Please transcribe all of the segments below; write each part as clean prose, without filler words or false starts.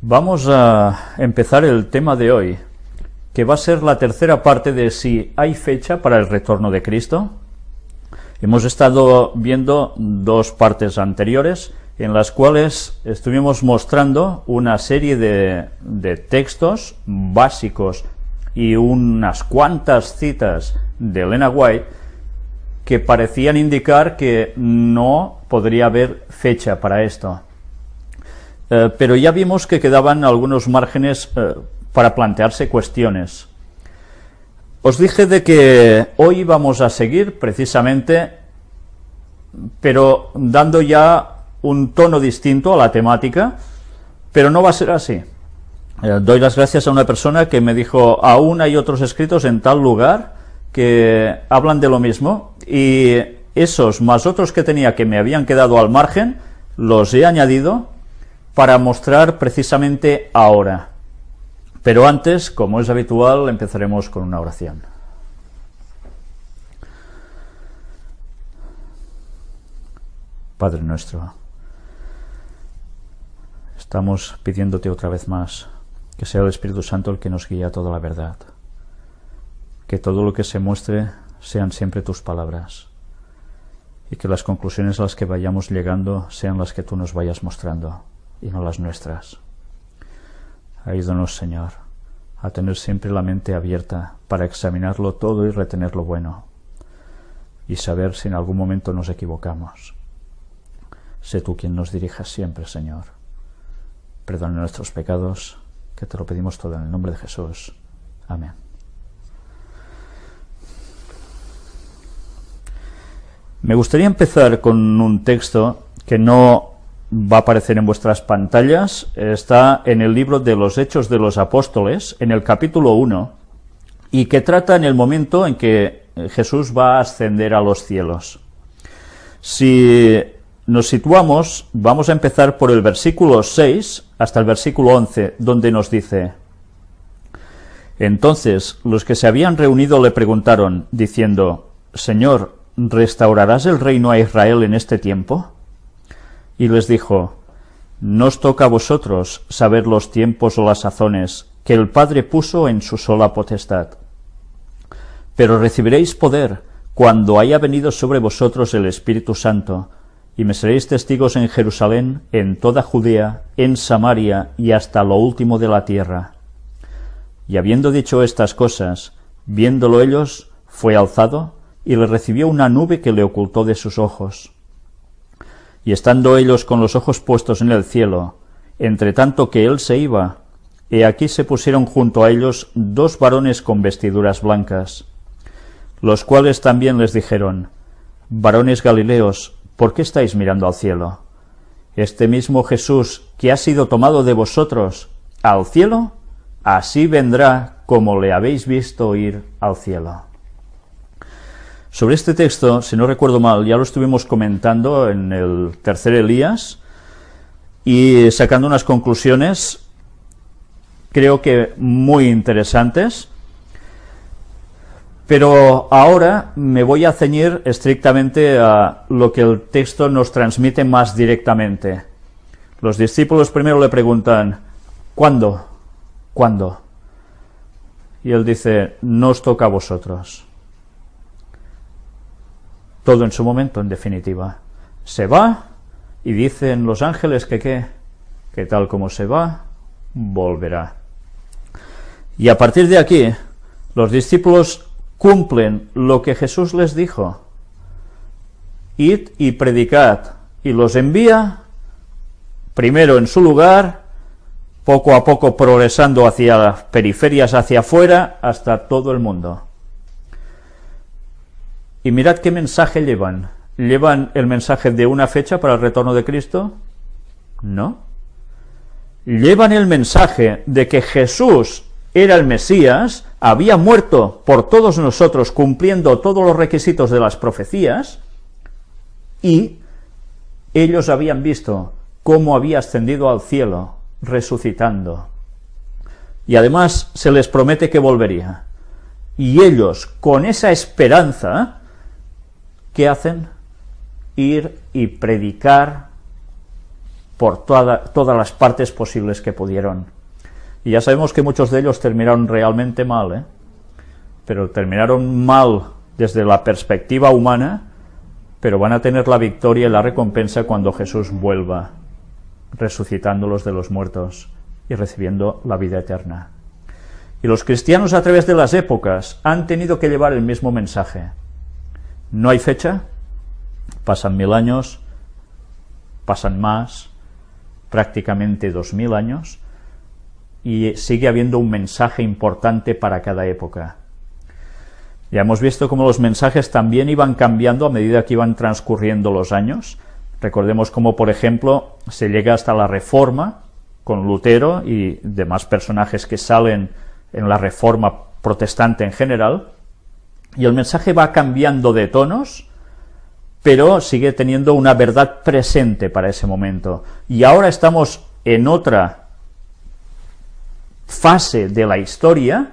Vamos a empezar el tema de hoy, que va a ser la tercera parte de si hay fecha para el retorno de Cristo. Hemos estado viendo dos partes anteriores en las cuales estuvimos mostrando una serie de textos básicos y unas cuantas citas de Elena White que parecían indicar que no podría haber fecha para esto. Pero ya vimos que quedaban algunos márgenes para plantearse cuestiones. Os dije de que hoy vamos a seguir precisamente, pero dando ya un tono distinto a la temática, pero no va a ser así. Doy las gracias a una persona que me dijo: aún hay otros escritos en tal lugar que hablan de lo mismo, y esos más otros que tenía que me habían quedado al margen, los he añadido para mostrar precisamente ahora. Pero antes, como es habitual, empezaremos con una oración. Padre nuestro, estamos pidiéndote otra vez más que sea el Espíritu Santo el que nos guíe a toda la verdad, que todo lo que se muestre sean siempre tus palabras, y que las conclusiones a las que vayamos llegando sean las que tú nos vayas mostrando y no las nuestras. Ayúdanos, Señor, a tener siempre la mente abierta para examinarlo todo y retener lo bueno, y saber si en algún momento nos equivocamos. Sé tú quien nos dirija siempre, Señor. Perdona nuestros pecados, que te lo pedimos todo en el nombre de Jesús. Amén. Me gustaría empezar con un texto que no va a aparecer en vuestras pantallas. Está en el libro de los Hechos de los Apóstoles, en el capítulo 1, y que trata en el momento en que Jesús va a ascender a los cielos. Si nos situamos, vamos a empezar por el versículo 6 hasta el versículo 11, donde nos dice: Entonces los que se habían reunido le preguntaron, diciendo: Señor, ¿restaurarás el reino a Israel en este tiempo? Y les dijo: No os toca a vosotros saber los tiempos o las sazones que el Padre puso en su sola potestad. Pero recibiréis poder cuando haya venido sobre vosotros el Espíritu Santo, y me seréis testigos en Jerusalén, en toda Judea, en Samaria y hasta lo último de la tierra. Y habiendo dicho estas cosas, viéndolo ellos, fue alzado, y le recibió una nube que le ocultó de sus ojos. Y estando ellos con los ojos puestos en el cielo, entre tanto que él se iba, he aquí se pusieron junto a ellos dos varones con vestiduras blancas, los cuales también les dijeron: Varones Galileos, ¿por qué estáis mirando al cielo? Este mismo Jesús que ha sido tomado de vosotros al cielo, así vendrá como le habéis visto ir al cielo. Sobre este texto, si no recuerdo mal, ya lo estuvimos comentando en el tercer Elías y sacando unas conclusiones, creo que muy interesantes, pero ahora me voy a ceñir estrictamente a lo que el texto nos transmite más directamente. Los discípulos primero le preguntan: ¿cuándo? ¿Cuándo? Y él dice: no os toca a vosotros. Todo en su momento, en definitiva. Se va, y dicen los ángeles que tal como se va, volverá. Y a partir de aquí, los discípulos cumplen lo que Jesús les dijo: id y predicad, y los envía primero en su lugar, poco a poco progresando hacia las periferias, hacia afuera, hasta todo el mundo. Y mirad qué mensaje llevan. ¿Llevan el mensaje de una fecha para el retorno de Cristo? No. Llevan el mensaje de que Jesús era el Mesías, había muerto por todos nosotros cumpliendo todos los requisitos de las profecías, y ellos habían visto cómo había ascendido al cielo, resucitando. Y además se les promete que volvería. Y ellos, con esa esperanza, ¿qué hacen? Ir y predicar por todas las partes posibles que pudieron. Y ya sabemos que muchos de ellos terminaron realmente mal, pero terminaron mal desde la perspectiva humana, pero van a tener la victoria y la recompensa cuando Jesús vuelva, resucitándolos de los muertos y recibiendo la vida eterna. Y los cristianos a través de las épocas han tenido que llevar el mismo mensaje. No hay fecha, pasan 1000 años, pasan más, prácticamente 2000 años, y sigue habiendo un mensaje importante para cada época. Ya hemos visto cómo los mensajes también iban cambiando a medida que iban transcurriendo los años. Recordemos cómo, por ejemplo, se llega hasta la Reforma, con Lutero y demás personajes que salen en la Reforma protestante en general, y el mensaje va cambiando de tonos, pero sigue teniendo una verdad presente para ese momento. Y ahora estamos en otra fase de la historia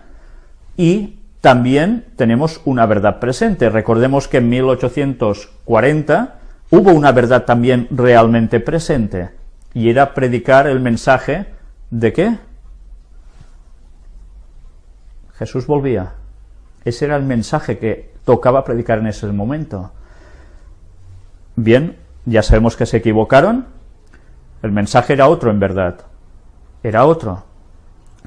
y también tenemos una verdad presente. Recordemos que en 1840 hubo una verdad también realmente presente, y era predicar el mensaje ¿de qué? Jesús volvía. Ese era el mensaje que tocaba predicar en ese momento. Bien, ya sabemos que se equivocaron. El mensaje era otro en verdad. Era otro.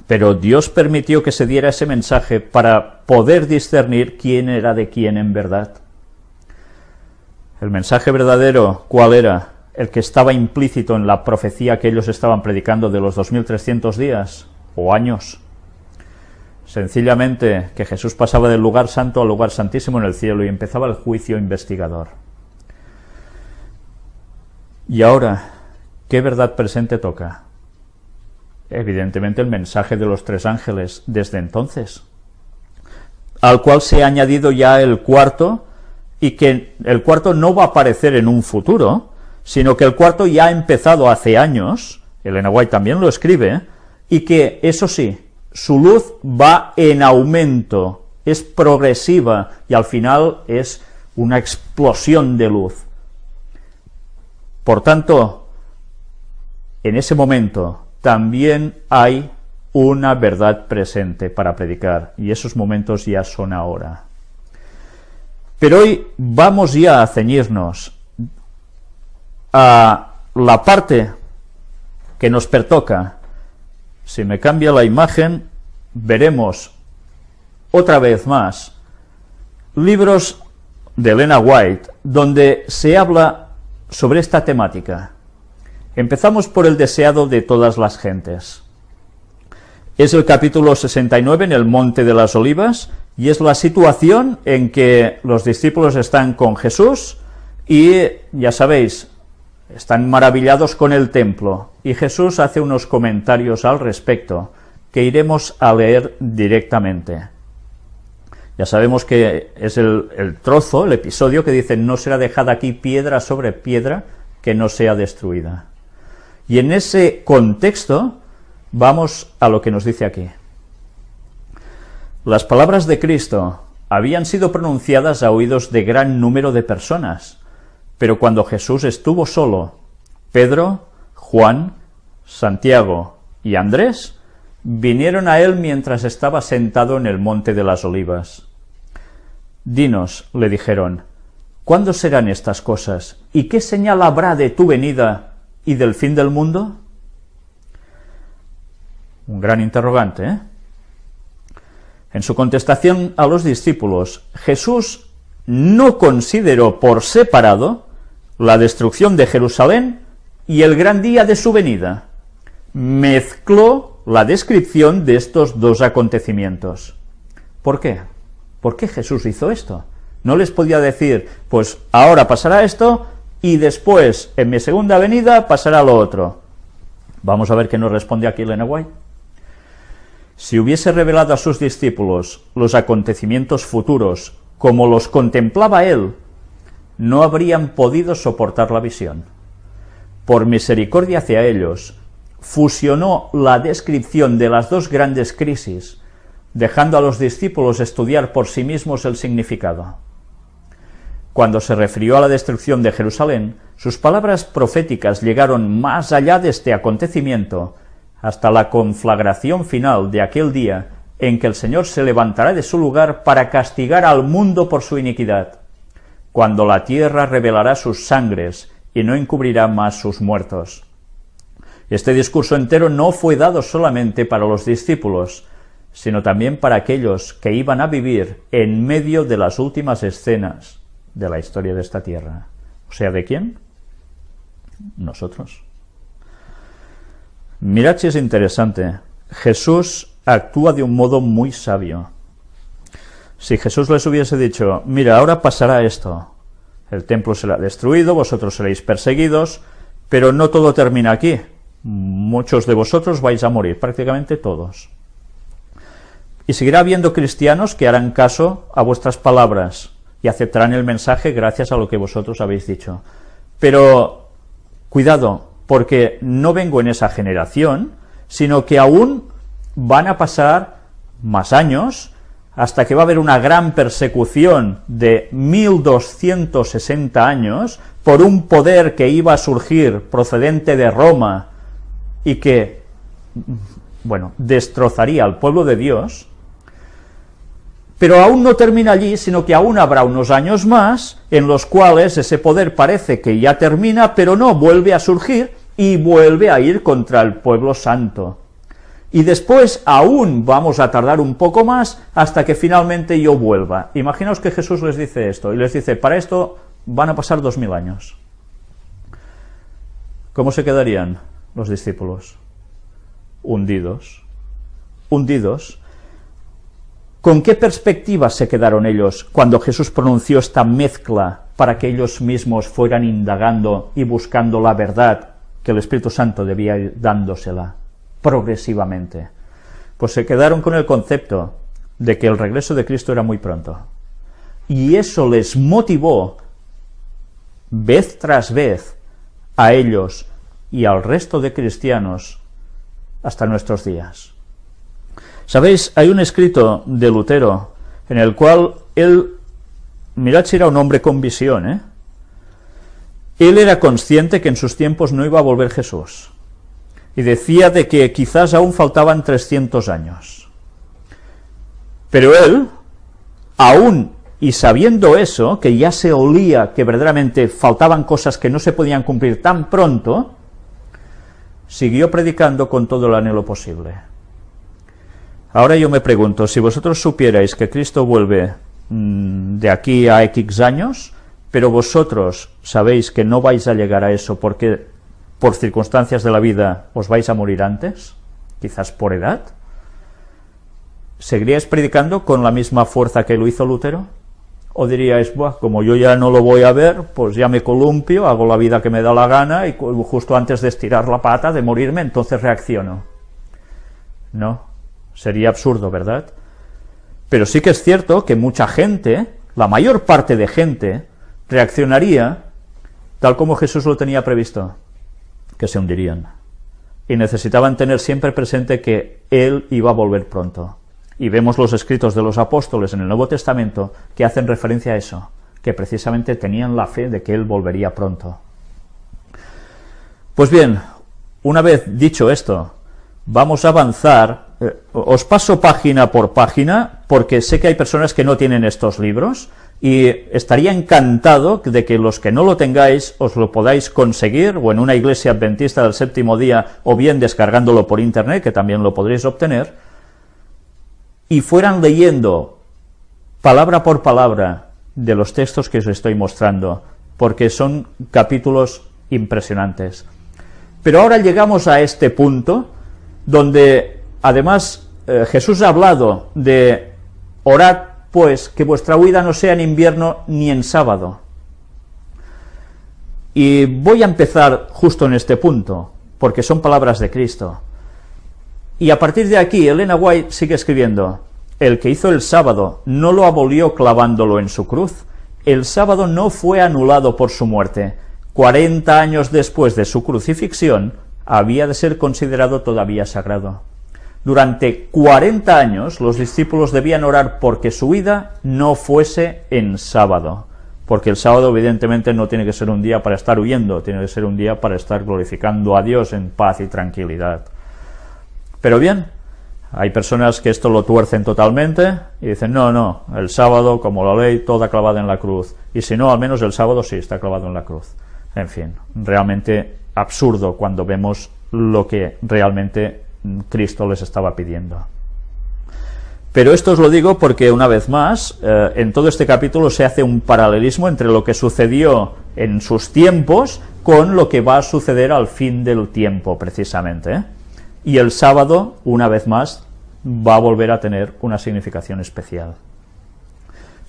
Pero Dios permitió que se diera ese mensaje para poder discernir quién era de quién en verdad. El mensaje verdadero, ¿cuál era? El que estaba implícito en la profecía que ellos estaban predicando de los 2300 días o años. Sencillamente que Jesús pasaba del lugar santo al lugar santísimo en el cielo y empezaba el juicio investigador. Y ahora, ¿qué verdad presente toca? Evidentemente el mensaje de los 3 ángeles desde entonces, al cual se ha añadido ya el cuarto, y que el cuarto no va a aparecer en un futuro, sino que el cuarto ya ha empezado hace años, Elena White también lo escribe, y que, eso sí, su luz va en aumento, es progresiva, y al final es una explosión de luz. Por tanto, en ese momento también hay una verdad presente para predicar, y esos momentos ya son ahora. Pero hoy vamos ya a ceñirnos a la parte que nos pertoca. Si me cambia la imagen, veremos otra vez más libros de Elena White, donde se habla sobre esta temática. Empezamos por el deseado de todas las gentes. Es el capítulo 69 en el Monte de las Olivas, y es la situación en que los discípulos están con Jesús y, ya sabéis, están maravillados con el templo, y Jesús hace unos comentarios al respecto que iremos a leer directamente. Ya sabemos que es el trozo, el episodio que dice: no será dejada aquí piedra sobre piedra que no sea destruida. Y en ese contexto vamos a lo que nos dice aquí. Las palabras de Cristo habían sido pronunciadas a oídos de gran número de personas, pero cuando Jesús estuvo solo, Pedro, Juan, Santiago y Andrés vinieron a él mientras estaba sentado en el Monte de las Olivas. Dinos, le dijeron, ¿cuándo serán estas cosas? ¿Y qué señal habrá de tu venida y del fin del mundo? Un gran interrogante, ¿eh? En su contestación a los discípulos, Jesús no consideró por separado la destrucción de Jerusalén y el gran día de su venida. Mezcló la descripción de estos dos acontecimientos. ¿Por qué? ¿Por qué Jesús hizo esto? No les podía decir, pues ahora pasará esto y después, en mi segunda venida, pasará lo otro. Vamos a ver qué nos responde aquí Elena White. Si hubiese revelado a sus discípulos los acontecimientos futuros como los contemplaba él, no habrían podido soportar la visión. Por misericordia hacia ellos, fusionó la descripción de las dos grandes crisis, dejando a los discípulos estudiar por sí mismos el significado. cuando se refirió a la destrucción de Jerusalén, sus palabras proféticas llegaron más allá de este acontecimiento, hasta la conflagración final de aquel día en que el Señor se levantará de su lugar para castigar al mundo por su iniquidad, cuando la tierra revelará sus sangres y no encubrirá más sus muertos. Este discurso entero no fue dado solamente para los discípulos, sino también para aquellos que iban a vivir en medio de las últimas escenas de la historia de esta tierra. O sea, ¿de quién? Nosotros. Mirad si es interesante. Jesús actúa de un modo muy sabio. Si Jesús les hubiese dicho, mira, ahora pasará esto, el templo será destruido, vosotros seréis perseguidos, pero no todo termina aquí. Muchos de vosotros vais a morir, prácticamente todos. Y seguirá habiendo cristianos que harán caso a vuestras palabras y aceptarán el mensaje gracias a lo que vosotros habéis dicho. Pero cuidado, porque no vengo en esa generación, sino que aún van a pasar más años hasta que va a haber una gran persecución de 1260 años por un poder que iba a surgir procedente de Roma y que, bueno, destrozaría al pueblo de Dios. Pero aún no termina allí, sino que aún habrá unos años más en los cuales ese poder parece que ya termina, pero no, vuelve a surgir y vuelve a ir contra el pueblo santo. Y después aún vamos a tardar un poco más hasta que finalmente yo vuelva. Imaginaos que Jesús les dice esto, y les dice, para esto van a pasar 2000 años. ¿Cómo se quedarían los discípulos? Hundidos. Hundidos. ¿Con qué perspectiva se quedaron ellos cuando Jesús pronunció esta mezcla para que ellos mismos fueran indagando y buscando la verdad que el Espíritu Santo debía ir dándosela progresivamente? Pues se quedaron con el concepto de que el regreso de Cristo era muy pronto. Y eso les motivó, vez tras vez, a ellos y al resto de cristianos hasta nuestros días. ¿Sabéis? Hay un escrito de Lutero en el cual él, mirad si era un hombre con visión, Él era consciente que en sus tiempos no iba a volver Jesús, y decía de que quizás aún faltaban 300 años. Pero él, aún y sabiendo eso, que ya se olía que verdaderamente faltaban cosas que no se podían cumplir tan pronto, siguió predicando con todo el anhelo posible. Ahora yo me pregunto, si vosotros supierais que Cristo vuelve de aquí a X años, pero vosotros sabéis que no vais a llegar a eso porque por circunstancias de la vida os vais a morir antes, quizás por edad, ¿seguiríais predicando con la misma fuerza que lo hizo Lutero? ¿O diríais, buah, como yo ya no lo voy a ver, pues ya me columpio, hago la vida que me da la gana y justo antes de estirar la pata, de morirme, entonces reacciono? No. Sería absurdo, ¿verdad? Pero sí que es cierto que mucha gente, la mayor parte de gente, reaccionaría tal como Jesús lo tenía previsto, que se hundirían. Y necesitaban tener siempre presente que Él iba a volver pronto. Y vemos los escritos de los apóstoles en el Nuevo Testamento que hacen referencia a eso, que precisamente tenían la fe de que Él volvería pronto. Pues bien, una vez dicho esto, vamos a avanzar. Os paso página por página, porque sé que hay personas que no tienen estos libros, y estaría encantado de que los que no lo tengáis os lo podáis conseguir, o en una iglesia adventista del séptimo día, o bien descargándolo por internet, que también lo podréis obtener, y fueran leyendo palabra por palabra de los textos que os estoy mostrando, porque son capítulos impresionantes. Pero ahora llegamos a este punto, donde además Jesús ha hablado de orad pues que vuestra huida no sea en invierno ni en sábado. Y voy a empezar justo en este punto, porque son palabras de Cristo. Y a partir de aquí, Elena White sigue escribiendo, el que hizo el sábado no lo abolió clavándolo en su cruz. El sábado no fue anulado por su muerte. 40 años después de su crucifixión, había de ser considerado todavía sagrado. Durante 40 años los discípulos debían orar porque su huida no fuese en sábado, porque el sábado evidentemente no tiene que ser un día para estar huyendo, tiene que ser un día para estar glorificando a Dios en paz y tranquilidad. Pero bien, hay personas que esto lo tuercen totalmente y dicen, no, el sábado, como la ley, toda clavada en la cruz, y si no, al menos el sábado sí está clavado en la cruz. En fin, realmente absurdo cuando vemos lo que realmente Cristo les estaba pidiendo. Pero esto os lo digo porque, una vez más, en todo este capítulo se hace un paralelismo entre lo que sucedió en sus tiempos con lo que va a suceder al fin del tiempo, precisamente. Y el sábado, una vez más, va a volver a tener una significación especial.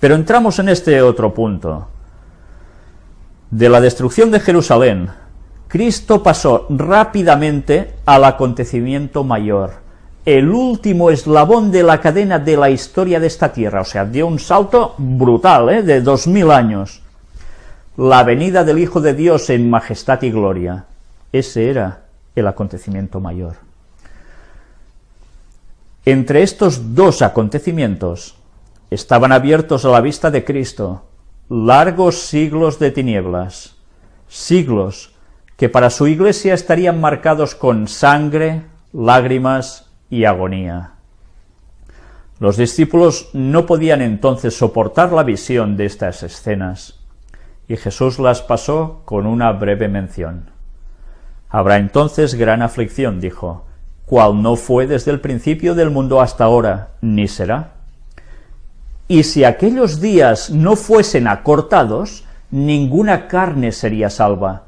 Pero entramos en este otro punto. De la destrucción de Jerusalén, Cristo pasó rápidamente al acontecimiento mayor, el último eslabón de la cadena de la historia de esta tierra, o sea, dio un salto brutal, de 2000 años. La venida del Hijo de Dios en majestad y gloria. Ese era el acontecimiento mayor. Entre estos dos acontecimientos estaban abiertos a la vista de Cristo largos siglos de tinieblas, siglos que para su iglesia estarían marcados con sangre, lágrimas y agonía. Los discípulos no podían entonces soportar la visión de estas escenas, y Jesús las pasó con una breve mención. Habrá entonces gran aflicción, dijo, cual no fue desde el principio del mundo hasta ahora, ni será. Y si aquellos días no fuesen acortados, ninguna carne sería salva,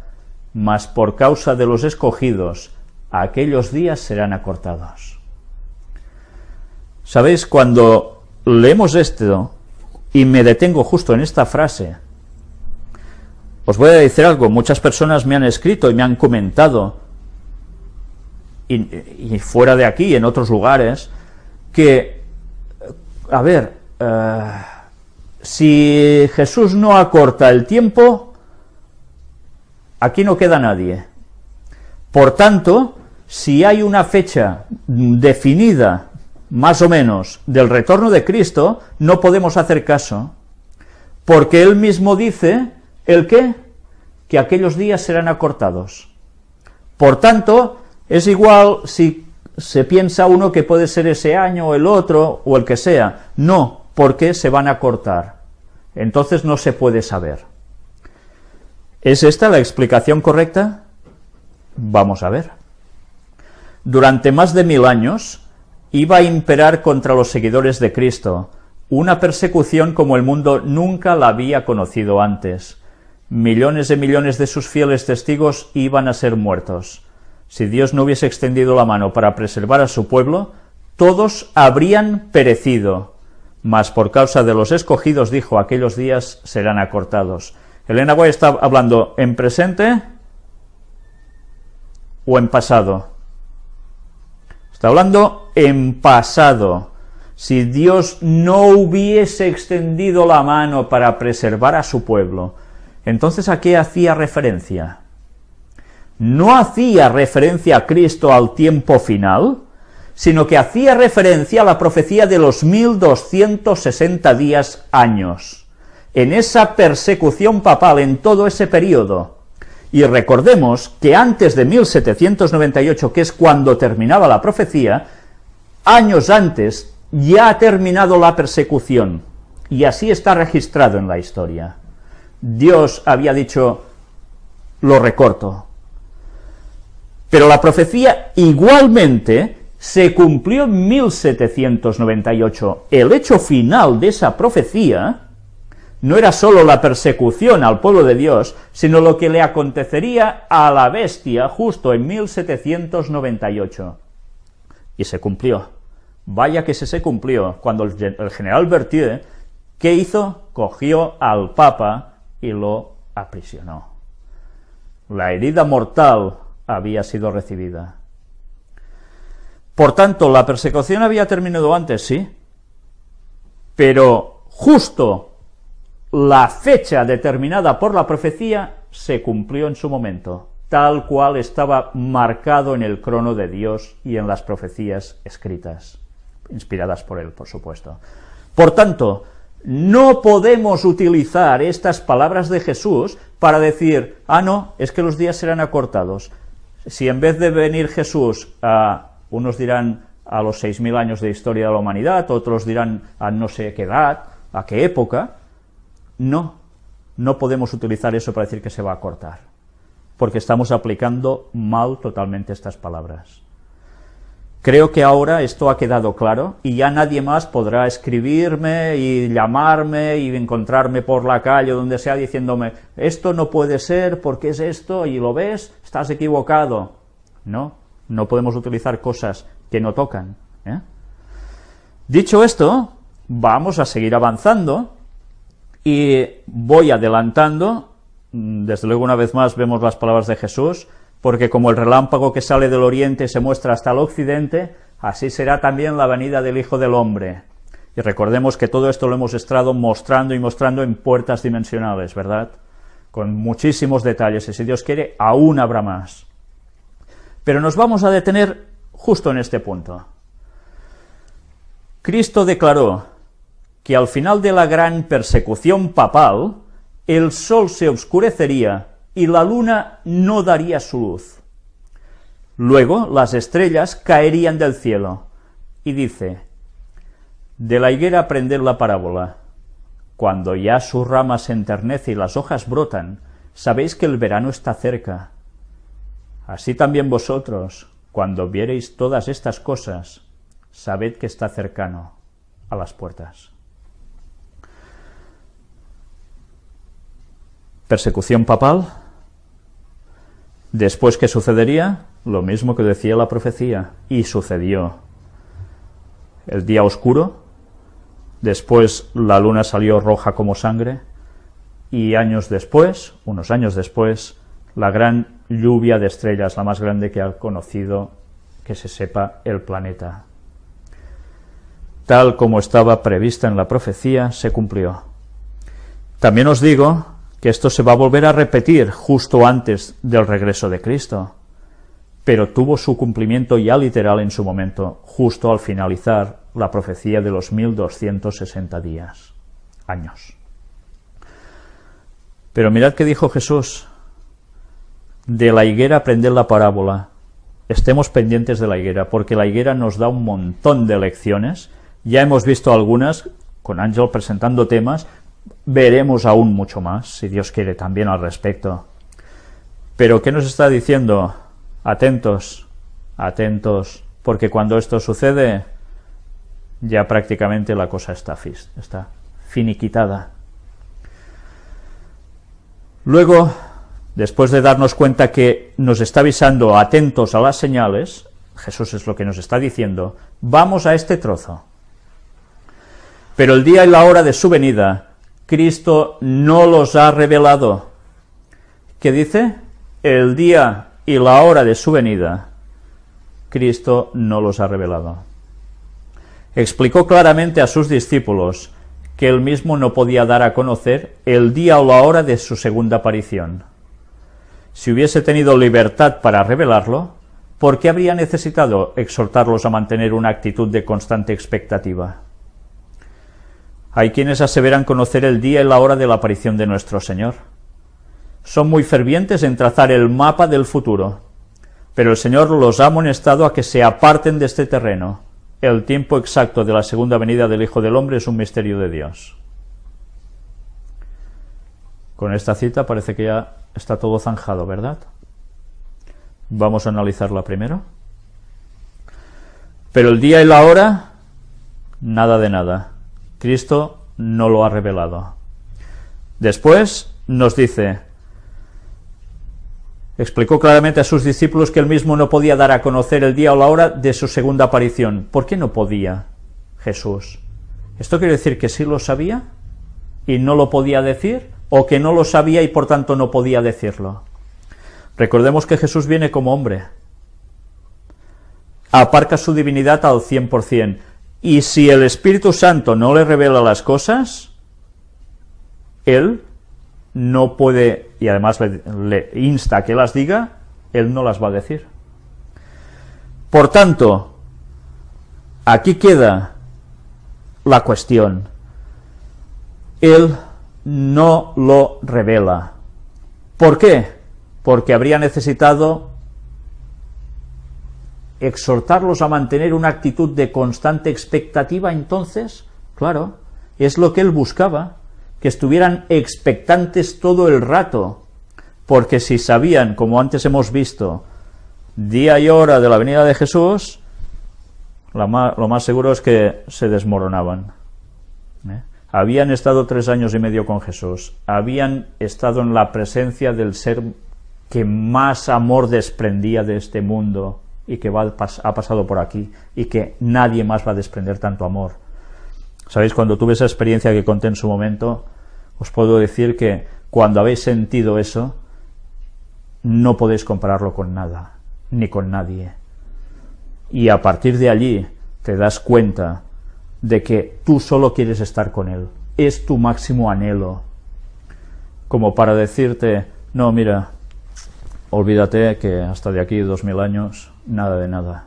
mas por causa de los escogidos, aquellos días serán acortados. ¿Sabéis? Cuando leemos esto, y me detengo justo en esta frase, os voy a decir algo, muchas personas me han escrito y me han comentado, y fuera de aquí, en otros lugares, que, a ver, si Jesús no acorta el tiempo, aquí no queda nadie. Por tanto, si hay una fecha definida, más o menos, del retorno de Cristo, no podemos hacer caso, porque Él mismo dice, ¿el qué? Que aquellos días serán acortados. Por tanto, es igual si se piensa uno que puede ser ese año, o el otro, o el que sea. No, porque se van a acortar. Entonces no se puede saber. ¿Es esta la explicación correcta? Vamos a ver. Durante más de 1000 años, iba a imperar contra los seguidores de Cristo una persecución como el mundo nunca la había conocido antes. Millones y millones de sus fieles testigos iban a ser muertos. Si Dios no hubiese extendido la mano para preservar a su pueblo, todos habrían perecido. Mas por causa de los escogidos, dijo, aquellos días serán acortados. Elena White está hablando en presente o en pasado. Está hablando en pasado. Si Dios no hubiese extendido la mano para preservar a su pueblo, entonces ¿a qué hacía referencia? No hacía referencia a Cristo al tiempo final, sino que hacía referencia a la profecía de los 1260 días años, en esa persecución papal, en todo ese periodo. Y recordemos que antes de 1798, que es cuando terminaba la profecía, años antes ya ha terminado la persecución, y así está registrado en la historia. Dios había dicho, lo recorto. Pero la profecía igualmente se cumplió en 1798. El hecho final de esa profecía no era sólo la persecución al pueblo de Dios, sino lo que le acontecería a la bestia justo en 1798. Y se cumplió. Vaya que se cumplió. Cuando el general Berthier, ¿qué hizo? Cogió al Papa y lo aprisionó. La herida mortal había sido recibida. Por tanto, la persecución había terminado antes, sí, pero justo la fecha determinada por la profecía se cumplió en su momento, tal cual estaba marcado en el crono de Dios y en las profecías escritas, inspiradas por él, por supuesto. Por tanto, No podemos utilizar estas palabras de Jesús para decir, ah, no, es que los días serán acortados. Si en vez de venir Jesús, unos dirán a los 6.000 años de historia de la humanidad, otros dirán a no sé qué edad, a qué época, no podemos utilizar eso para decir que se va a acortar, porque estamos aplicando mal totalmente estas palabras. Creo que ahora esto ha quedado claro y ya nadie más podrá escribirme y llamarme y encontrarme por la calle o donde sea diciéndome, esto no puede ser, ¿por qué es esto? Y lo ves, estás equivocado. No podemos utilizar cosas que no tocan. Dicho esto, vamos a seguir avanzando y voy adelantando. Desde luego, una vez más, vemos las palabras de Jesús, porque como el relámpago que sale del oriente se muestra hasta el occidente, así será también la venida del Hijo del Hombre. Y recordemos que todo esto lo hemos estado mostrando y mostrando en puertas dimensionales, ¿verdad? Con muchísimos detalles, y si Dios quiere, aún habrá más. Pero nos vamos a detener justo en este punto. Cristo declaró que al final de la gran persecución papal, el sol se oscurecería y la luna no daría su luz. Luego las estrellas caerían del cielo. Y dice, de la higuera aprended la parábola. Cuando ya su rama se enternece y las hojas brotan, sabéis que el verano está cerca. Así también vosotros, cuando viereis todas estas cosas, sabed que está cercano a las puertas. Persecución papal. Después, ¿qué sucedería? Lo mismo que decía la profecía, y sucedió. El día oscuro, después la luna salió roja como sangre, y unos años después, la gran lluvia de estrellas, la más grande que ha conocido, que se sepa, el planeta. Tal como estaba prevista en la profecía, se cumplió. También os digo que esto se va a volver a repetir justo antes del regreso de Cristo, pero tuvo su cumplimiento ya literal en su momento, justo al finalizar la profecía de los 1260 años. Pero mirad qué dijo Jesús, de la higuera aprended la parábola. Estemos pendientes de la higuera, porque la higuera nos da un montón de lecciones, ya hemos visto algunas, con Ángel presentando temas, veremos aún mucho más, si Dios quiere, también al respecto. Pero ¿qué nos está diciendo? Atentos, atentos, porque cuando esto sucede, ya prácticamente la cosa está finiquitada. Luego, después de darnos cuenta que nos está avisando atentos a las señales, Jesús es lo que nos está diciendo, vamos a este trozo. Pero el día y la hora de su venida, Cristo no los ha revelado. ¿Qué dice? El día y la hora de su venida, Cristo no los ha revelado. Explicó claramente a sus discípulos que él mismo no podía dar a conocer el día o la hora de su segunda aparición. Si hubiese tenido libertad para revelarlo, ¿por qué habría necesitado exhortarlos a mantener una actitud de constante expectativa? Hay quienes aseveran conocer el día y la hora de la aparición de nuestro Señor. Son muy fervientes en trazar el mapa del futuro, pero el Señor los ha amonestado a que se aparten de este terreno. El tiempo exacto de la segunda venida del Hijo del Hombre es un misterio de Dios. Con esta cita parece que ya está todo zanjado, ¿verdad? Vamos a analizarla primero. Pero el día y la hora, nada de nada. Cristo no lo ha revelado. Después nos dice, explicó claramente a sus discípulos que él mismo no podía dar a conocer el día o la hora de su segunda aparición. ¿Por qué no podía Jesús? ¿Esto quiere decir que sí lo sabía y no lo podía decir? ¿O que no lo sabía y por tanto no podía decirlo? Recordemos que Jesús viene como hombre. Aparca su divinidad al 100%. Y si el Espíritu Santo no le revela las cosas, él no puede, y además le insta a que las diga, él no las va a decir. Por tanto, aquí queda la cuestión. Él no lo revela. ¿Por qué? Porque habría necesitado exhortarlos a mantener una actitud de constante expectativa. Entonces, claro, es lo que él buscaba, que estuvieran expectantes todo el rato, porque si sabían, como antes hemos visto, día y hora de la venida de Jesús, lo más seguro es que se desmoronaban. Habían estado 3 años y medio con Jesús, habían estado en la presencia del ser que más amor desprendía de este mundo y que ha pasado por aquí, y que nadie más va a desprender tanto amor. ¿Sabéis? Cuando tuve esa experiencia que conté en su momento, os puedo decir que cuando habéis sentido eso, no podéis compararlo con nada, ni con nadie. Y a partir de allí te das cuenta de que tú solo quieres estar con él, es tu máximo anhelo, como para decirte, no, mira, olvídate que hasta de aquí 2000 años, nada de nada.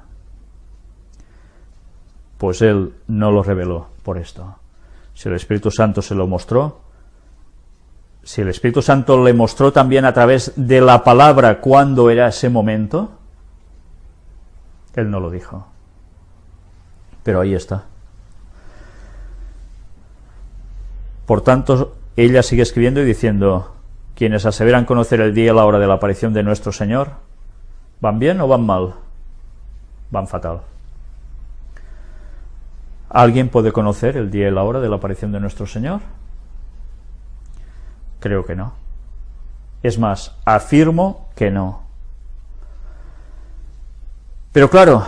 Pues él no lo reveló por esto. Si el Espíritu Santo se lo mostró, si el Espíritu Santo le mostró también a través de la palabra cuándo era ese momento, él no lo dijo. Pero ahí está. Por tanto, ella sigue escribiendo y diciendo, quienes aseveran conocer el día y la hora de la aparición de nuestro Señor, ¿van bien o van mal? Van fatal. ¿Alguien puede conocer el día y la hora de la aparición de nuestro Señor? Creo que no. Es más, afirmo que no. Pero claro,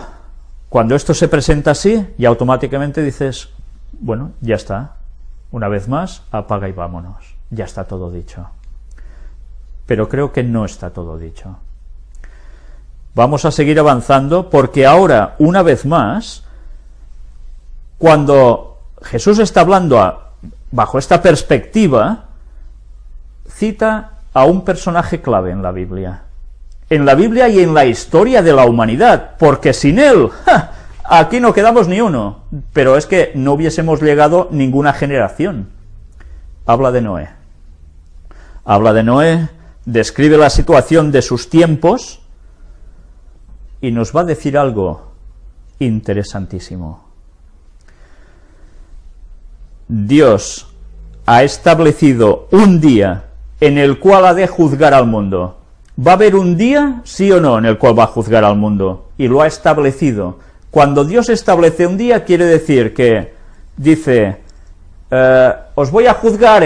cuando esto se presenta así, ya automáticamente dices, bueno, ya está. Una vez más, apaga y vámonos. Ya está todo dicho. Pero creo que no está todo dicho. Vamos a seguir avanzando porque ahora, una vez más, cuando Jesús está hablando bajo esta perspectiva, cita a un personaje clave en la Biblia y en la historia de la humanidad, porque sin él, aquí no quedamos ni uno, pero es que no hubiésemos llegado ninguna generación. Habla de Noé. Habla de Noé, describe la situación de sus tiempos y nos va a decir algo interesantísimo. Dios ha establecido un día en el cual ha de juzgar al mundo. ¿Va a haber un día, sí o no, en el cual va a juzgar al mundo? Y lo ha establecido. Cuando Dios establece un día, quiere decir que dice, os voy a juzgar,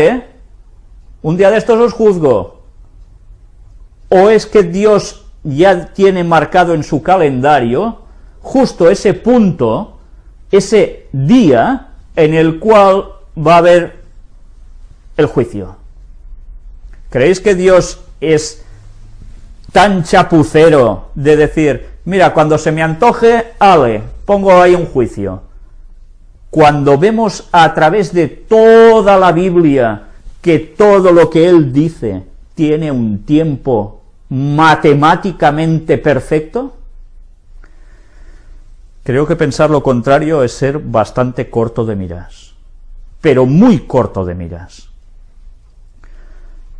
un día de estos os juzgo. O es que Dios ya tiene marcado en su calendario justo ese punto, ese día en el cual va a haber el juicio. ¿Creéis que Dios es tan chapucero de decir, mira, cuando se me antoje, pongo ahí un juicio? Cuando vemos a través de toda la Biblia que todo lo que Él dice tiene un tiempo matemáticamente perfecto, creo que pensar lo contrario es ser bastante corto de miras, pero muy corto de miras.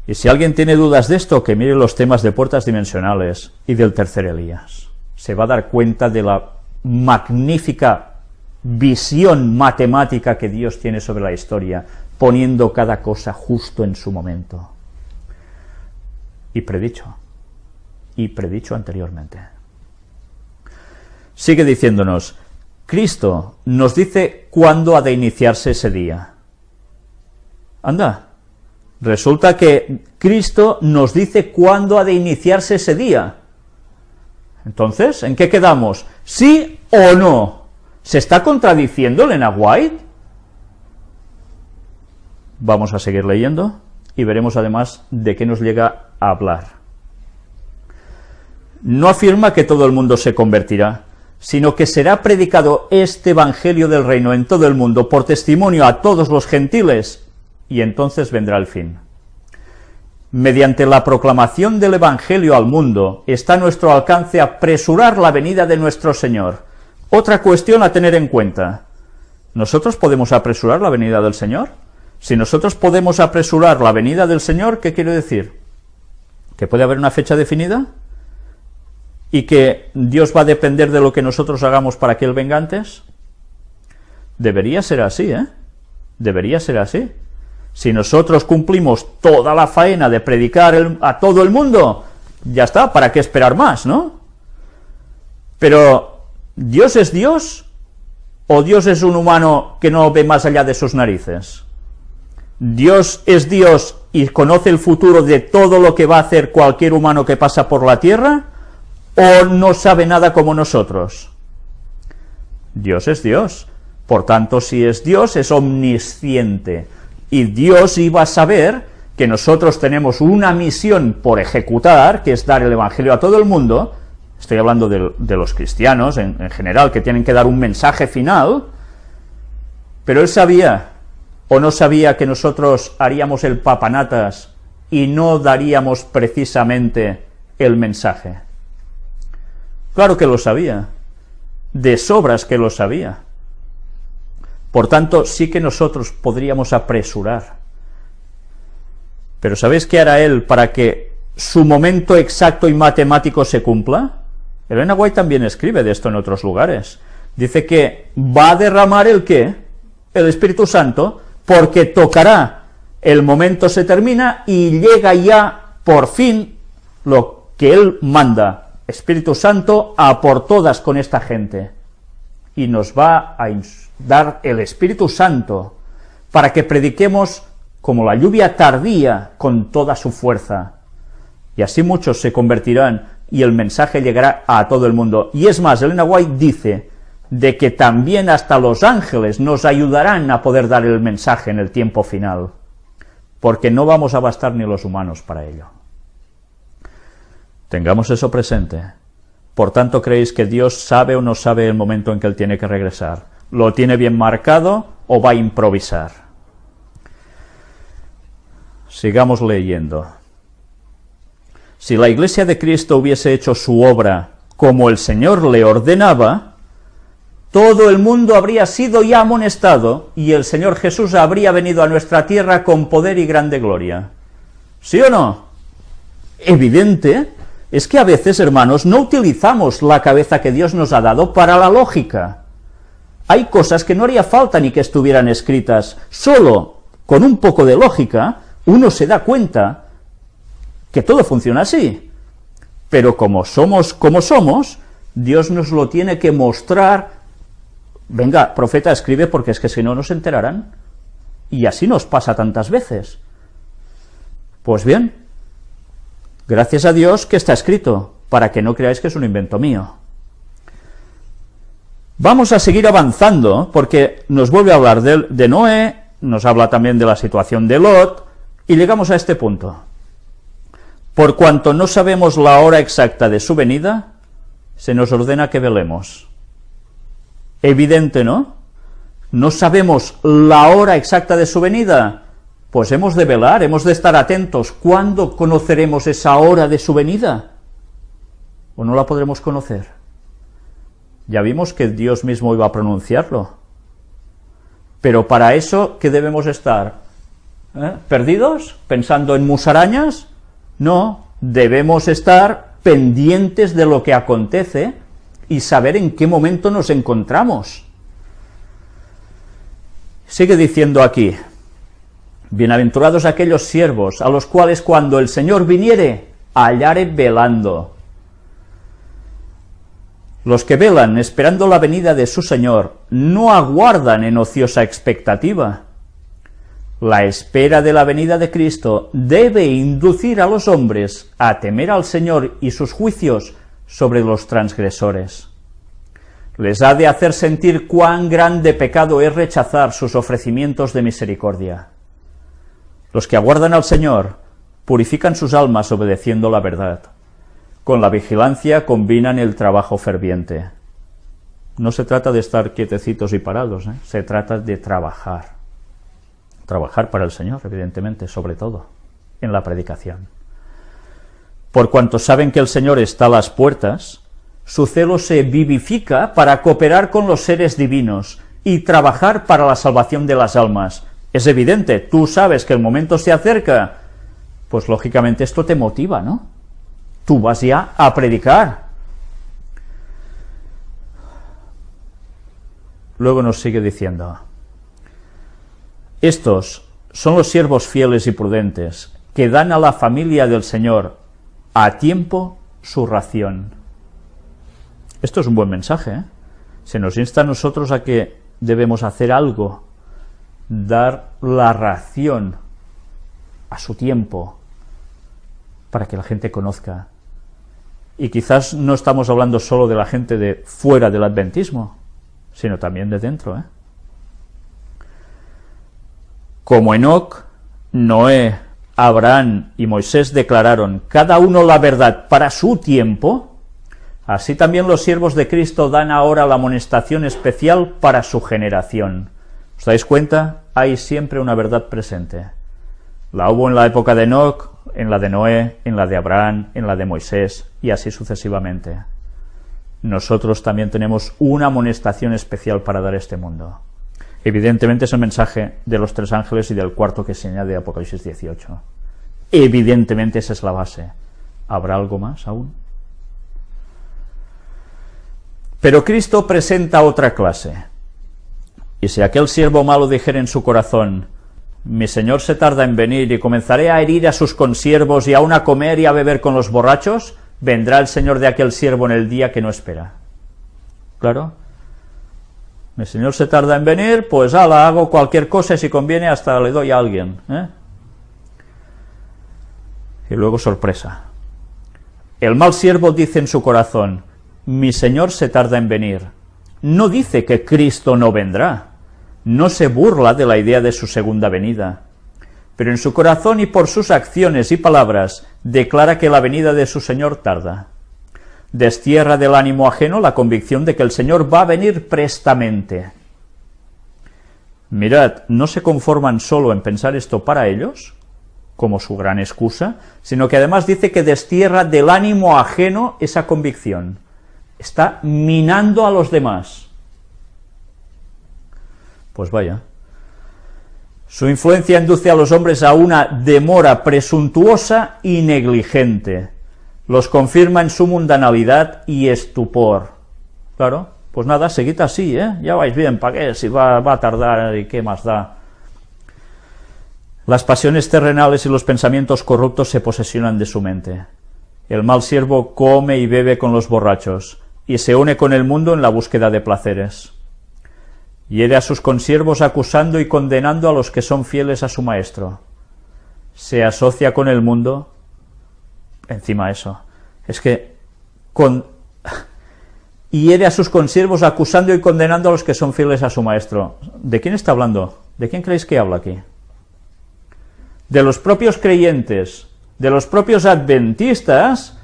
Y si alguien tiene dudas de esto, que mire los temas de puertas dimensionales y del tercer Elías. Se va a dar cuenta de la magnífica visión matemática que Dios tiene sobre la historia, poniendo cada cosa justo en su momento. Y predicho anteriormente. Sigue diciéndonos, Cristo nos dice cuándo ha de iniciarse ese día. Anda. Resulta que Cristo nos dice cuándo ha de iniciarse ese día. Entonces, ¿en qué quedamos? ¿Sí o no? ¿Se está contradiciendo Elena White? Vamos a seguir leyendo y veremos además de qué nos llega a hablar. No afirma que todo el mundo se convertirá, sino que será predicado este evangelio del reino en todo el mundo por testimonio a todos los gentiles, y entonces vendrá el fin. Mediante la proclamación del Evangelio al mundo, está a nuestro alcance apresurar la venida de nuestro Señor. Otra cuestión a tener en cuenta. ¿Nosotros podemos apresurar la venida del Señor? Si nosotros podemos apresurar la venida del Señor, ¿qué quiere decir? ¿Que puede haber una fecha definida? ¿Y que Dios va a depender de lo que nosotros hagamos para que Él venga antes? Debería ser así, ¿eh? Debería ser así. Si nosotros cumplimos toda la faena de predicar a todo el mundo, ya está, ¿para qué esperar más, no? Pero, ¿Dios es Dios? ¿O Dios es un humano que no ve más allá de sus narices? ¿Dios es Dios y conoce el futuro de todo lo que va a hacer cualquier humano que pasa por la tierra? ¿O no sabe nada como nosotros? Dios es Dios. Por tanto, si es Dios, es omnisciente. Y Dios iba a saber que nosotros tenemos una misión por ejecutar, que es dar el Evangelio a todo el mundo. Estoy hablando de los cristianos en general, que tienen que dar un mensaje final. Pero Él sabía, o no sabía, que nosotros haríamos el papanatas y no daríamos precisamente el mensaje. Claro que lo sabía, de sobras que lo sabía. Por tanto, sí que nosotros podríamos apresurar. Pero ¿sabéis qué hará Él para que su momento exacto y matemático se cumpla? Elena White también escribe de esto en otros lugares. Dice que va a derramar ¿el qué? El Espíritu Santo, porque tocará, el momento se termina y llega ya por fin lo que Él manda. Espíritu Santo a por todas con esta gente, y nos va a dar el Espíritu Santo para que prediquemos como la lluvia tardía con toda su fuerza, y así muchos se convertirán y el mensaje llegará a todo el mundo. Y es más, Elena White dice de que también hasta los ángeles nos ayudarán a poder dar el mensaje en el tiempo final, porque no vamos a bastar ni los humanos para ello. Tengamos eso presente. Por tanto, ¿creéis que Dios sabe o no sabe el momento en que Él tiene que regresar? ¿Lo tiene bien marcado o va a improvisar? Sigamos leyendo. Si la Iglesia de Cristo hubiese hecho su obra como el Señor le ordenaba, todo el mundo habría sido ya amonestado y el Señor Jesús habría venido a nuestra tierra con poder y grande gloria. ¿Sí o no? Evidente. Es que a veces, hermanos, no utilizamos la cabeza que Dios nos ha dado para la lógica. Hay cosas que no haría falta ni que estuvieran escritas. Solo con un poco de lógica uno se da cuenta que todo funciona así. Pero como somos, Dios nos lo tiene que mostrar. Venga, profeta, escribe, porque es que si no, no se enterarán. Y así nos pasa tantas veces. Pues bien, gracias a Dios que está escrito, para que no creáis que es un invento mío. Vamos a seguir avanzando, porque nos vuelve a hablar de Noé, nos habla también de la situación de Lot, y llegamos a este punto. Por cuanto no sabemos la hora exacta de su venida, se nos ordena que velemos. Evidente, ¿no? No sabemos la hora exacta de su venida. Pues hemos de velar, hemos de estar atentos. ¿Cuándo conoceremos esa hora de su venida? ¿O no la podremos conocer? Ya vimos que Dios mismo iba a pronunciarlo. Pero para eso, ¿qué debemos estar? ¿Perdidos? ¿Pensando en musarañas? No, debemos estar pendientes de lo que acontece y saber en qué momento nos encontramos. Sigue diciendo aquí: bienaventurados aquellos siervos a los cuales cuando el Señor viniere, hallare velando. Los que velan esperando la venida de su Señor no aguardan en ociosa expectativa. La espera de la venida de Cristo debe inducir a los hombres a temer al Señor y sus juicios sobre los transgresores. Les ha de hacer sentir cuán grande pecado es rechazar sus ofrecimientos de misericordia. Los que aguardan al Señor purifican sus almas obedeciendo la verdad. Con la vigilancia combinan el trabajo ferviente. No se trata de estar quietecitos y parados, se trata de trabajar. Trabajar para el Señor, evidentemente, sobre todo, en la predicación. Por cuanto saben que el Señor está a las puertas, su celo se vivifica para cooperar con los seres divinos y trabajar para la salvación de las almas. Es evidente, tú sabes que el momento se acerca, pues lógicamente esto te motiva, ¿no? Tú vas ya a predicar. Luego nos sigue diciendo: estos son los siervos fieles y prudentes, que dan a la familia del Señor a tiempo su ración. Esto es un buen mensaje, ¿eh? Se nos insta a nosotros a que debemos hacer algo, dar la ración a su tiempo, para que la gente conozca. Y quizás no estamos hablando solo de la gente de fuera del adventismo, sino también de dentro, ¿eh? Como Enoc, Noé, Abraham y Moisés declararon cada uno la verdad para su tiempo, así también los siervos de Cristo dan ahora la amonestación especial para su generación. ¿Os dais cuenta? Hay siempre una verdad presente. La hubo en la época de Enoc, en la de Noé, en la de Abraham, en la de Moisés, y así sucesivamente. Nosotros también tenemos una amonestación especial para dar a este mundo. Evidentemente es el mensaje de los 3 ángeles y del cuarto que se añade de Apocalipsis 18. Evidentemente esa es la base. ¿Habrá algo más aún? Pero Cristo presenta otra clase. Y si aquel siervo malo dijera en su corazón: mi señor se tarda en venir y comenzaré a herir a sus consiervos y aún a comer y a beber con los borrachos, vendrá el señor de aquel siervo en el día que no espera. Claro. Mi señor se tarda en venir, pues hago cualquier cosa y si conviene hasta le doy a alguien, ¿eh? Y luego sorpresa. El mal siervo dice en su corazón: mi señor se tarda en venir. No dice que Cristo no vendrá. No se burla de la idea de su segunda venida. Pero en su corazón y por sus acciones y palabras declara que la venida de su Señor tarda. Destierra del ánimo ajeno la convicción de que el Señor va a venir prestamente. Mirad, no se conforman solo en pensar esto para ellos, como su gran excusa, sino que además dice que destierra del ánimo ajeno esa convicción. Está minando a los demás. Pues vaya. Su influencia induce a los hombres a una demora presuntuosa y negligente. Los confirma en su mundanalidad y estupor. Claro, pues nada, seguid así, ¿eh? Ya vais bien, ¿para qué? Si va a tardar y qué más da. Las pasiones terrenales y los pensamientos corruptos se posesionan de su mente. El mal siervo come y bebe con los borrachos, y se une con el mundo en la búsqueda de placeres. Hiere a sus consiervos acusando y condenando a los que son fieles a su maestro. Se asocia con el mundo. Encima eso, es que hiere a sus consiervos acusando y condenando a los que son fieles a su maestro. ¿De quién está hablando? ¿De quién creéis que habla aquí? De los propios creyentes, de los propios adventistas,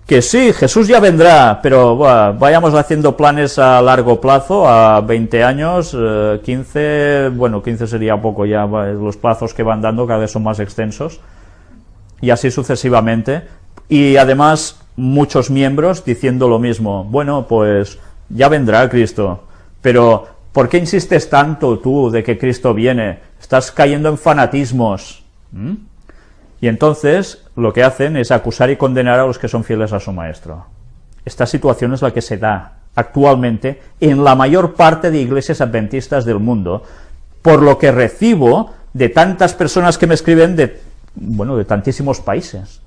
que sí, Jesús ya vendrá, pero vayamos haciendo planes a largo plazo, a 20 años, 15, bueno, 15 sería poco ya, los plazos que van dando cada vez son más extensos, y así sucesivamente, y además muchos miembros diciendo lo mismo: bueno, pues ya vendrá Cristo, pero ¿por qué insistes tanto tú de que Cristo viene? Estás cayendo en fanatismos. Y entonces lo que hacen es acusar y condenar a los que son fieles a su maestro. Esta situación es la que se da actualmente en la mayor parte de iglesias adventistas del mundo, por lo que recibo de tantas personas que me escriben de tantísimos países.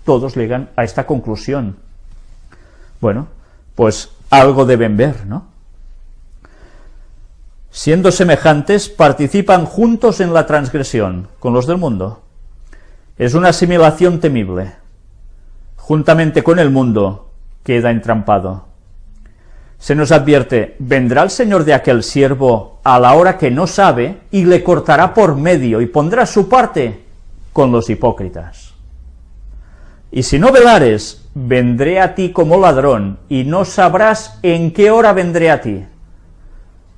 Todos llegan a esta conclusión. Bueno, pues algo deben ver, ¿no? Siendo semejantes, participan juntos en la transgresión con los del mundo. Es una asimilación temible. Juntamente con el mundo queda entrampado. Se nos advierte: vendrá el señor de aquel siervo a la hora que no sabe y le cortará por medio y pondrá su parte con los hipócritas. Y si no velares, vendré a ti como ladrón y no sabrás en qué hora vendré a ti.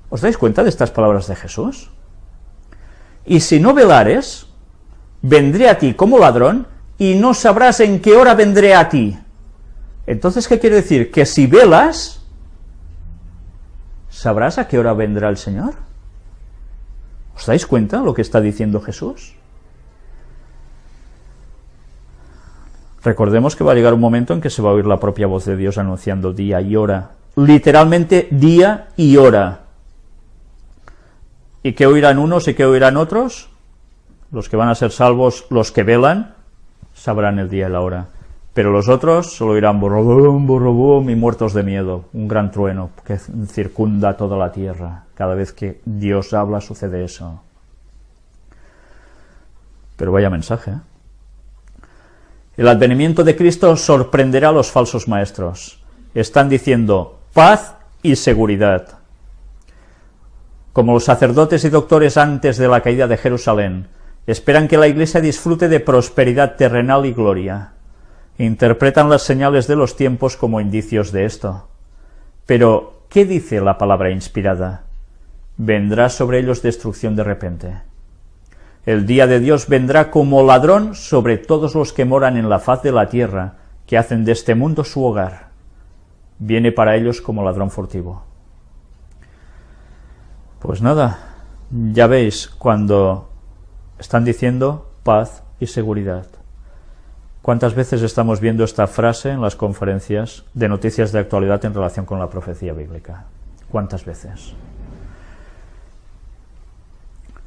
¿Os dais cuenta de estas palabras de Jesús? Y si no velares, vendré a ti como ladrón y no sabrás en qué hora vendré a ti. Entonces, ¿qué quiere decir? Que si velas, ¿sabrás a qué hora vendrá el Señor? ¿Os dais cuenta de lo que está diciendo Jesús? Recordemos que va a llegar un momento en que se va a oír la propia voz de Dios anunciando día y hora. Literalmente día y hora. ¿Y qué oirán unos y qué oirán otros? Los que van a ser salvos, los que velan, sabrán el día y la hora. Pero los otros solo oirán borrobum, borrobum y muertos de miedo. Un gran trueno que circunda toda la tierra. Cada vez que Dios habla sucede eso. Pero vaya mensaje, ¿eh? El advenimiento de Cristo sorprenderá a los falsos maestros. Están diciendo paz y seguridad. Como los sacerdotes y doctores antes de la caída de Jerusalén, esperan que la Iglesia disfrute de prosperidad terrenal y gloria. Interpretan las señales de los tiempos como indicios de esto. Pero, ¿qué dice la palabra inspirada? Vendrá sobre ellos destrucción de repente. El día de Dios vendrá como ladrón sobre todos los que moran en la faz de la tierra, que hacen de este mundo su hogar. Viene para ellos como ladrón furtivo. Pues nada, ya veis cuando están diciendo paz y seguridad. ¿Cuántas veces estamos viendo esta frase en las conferencias de noticias de actualidad en relación con la profecía bíblica? ¿Cuántas veces?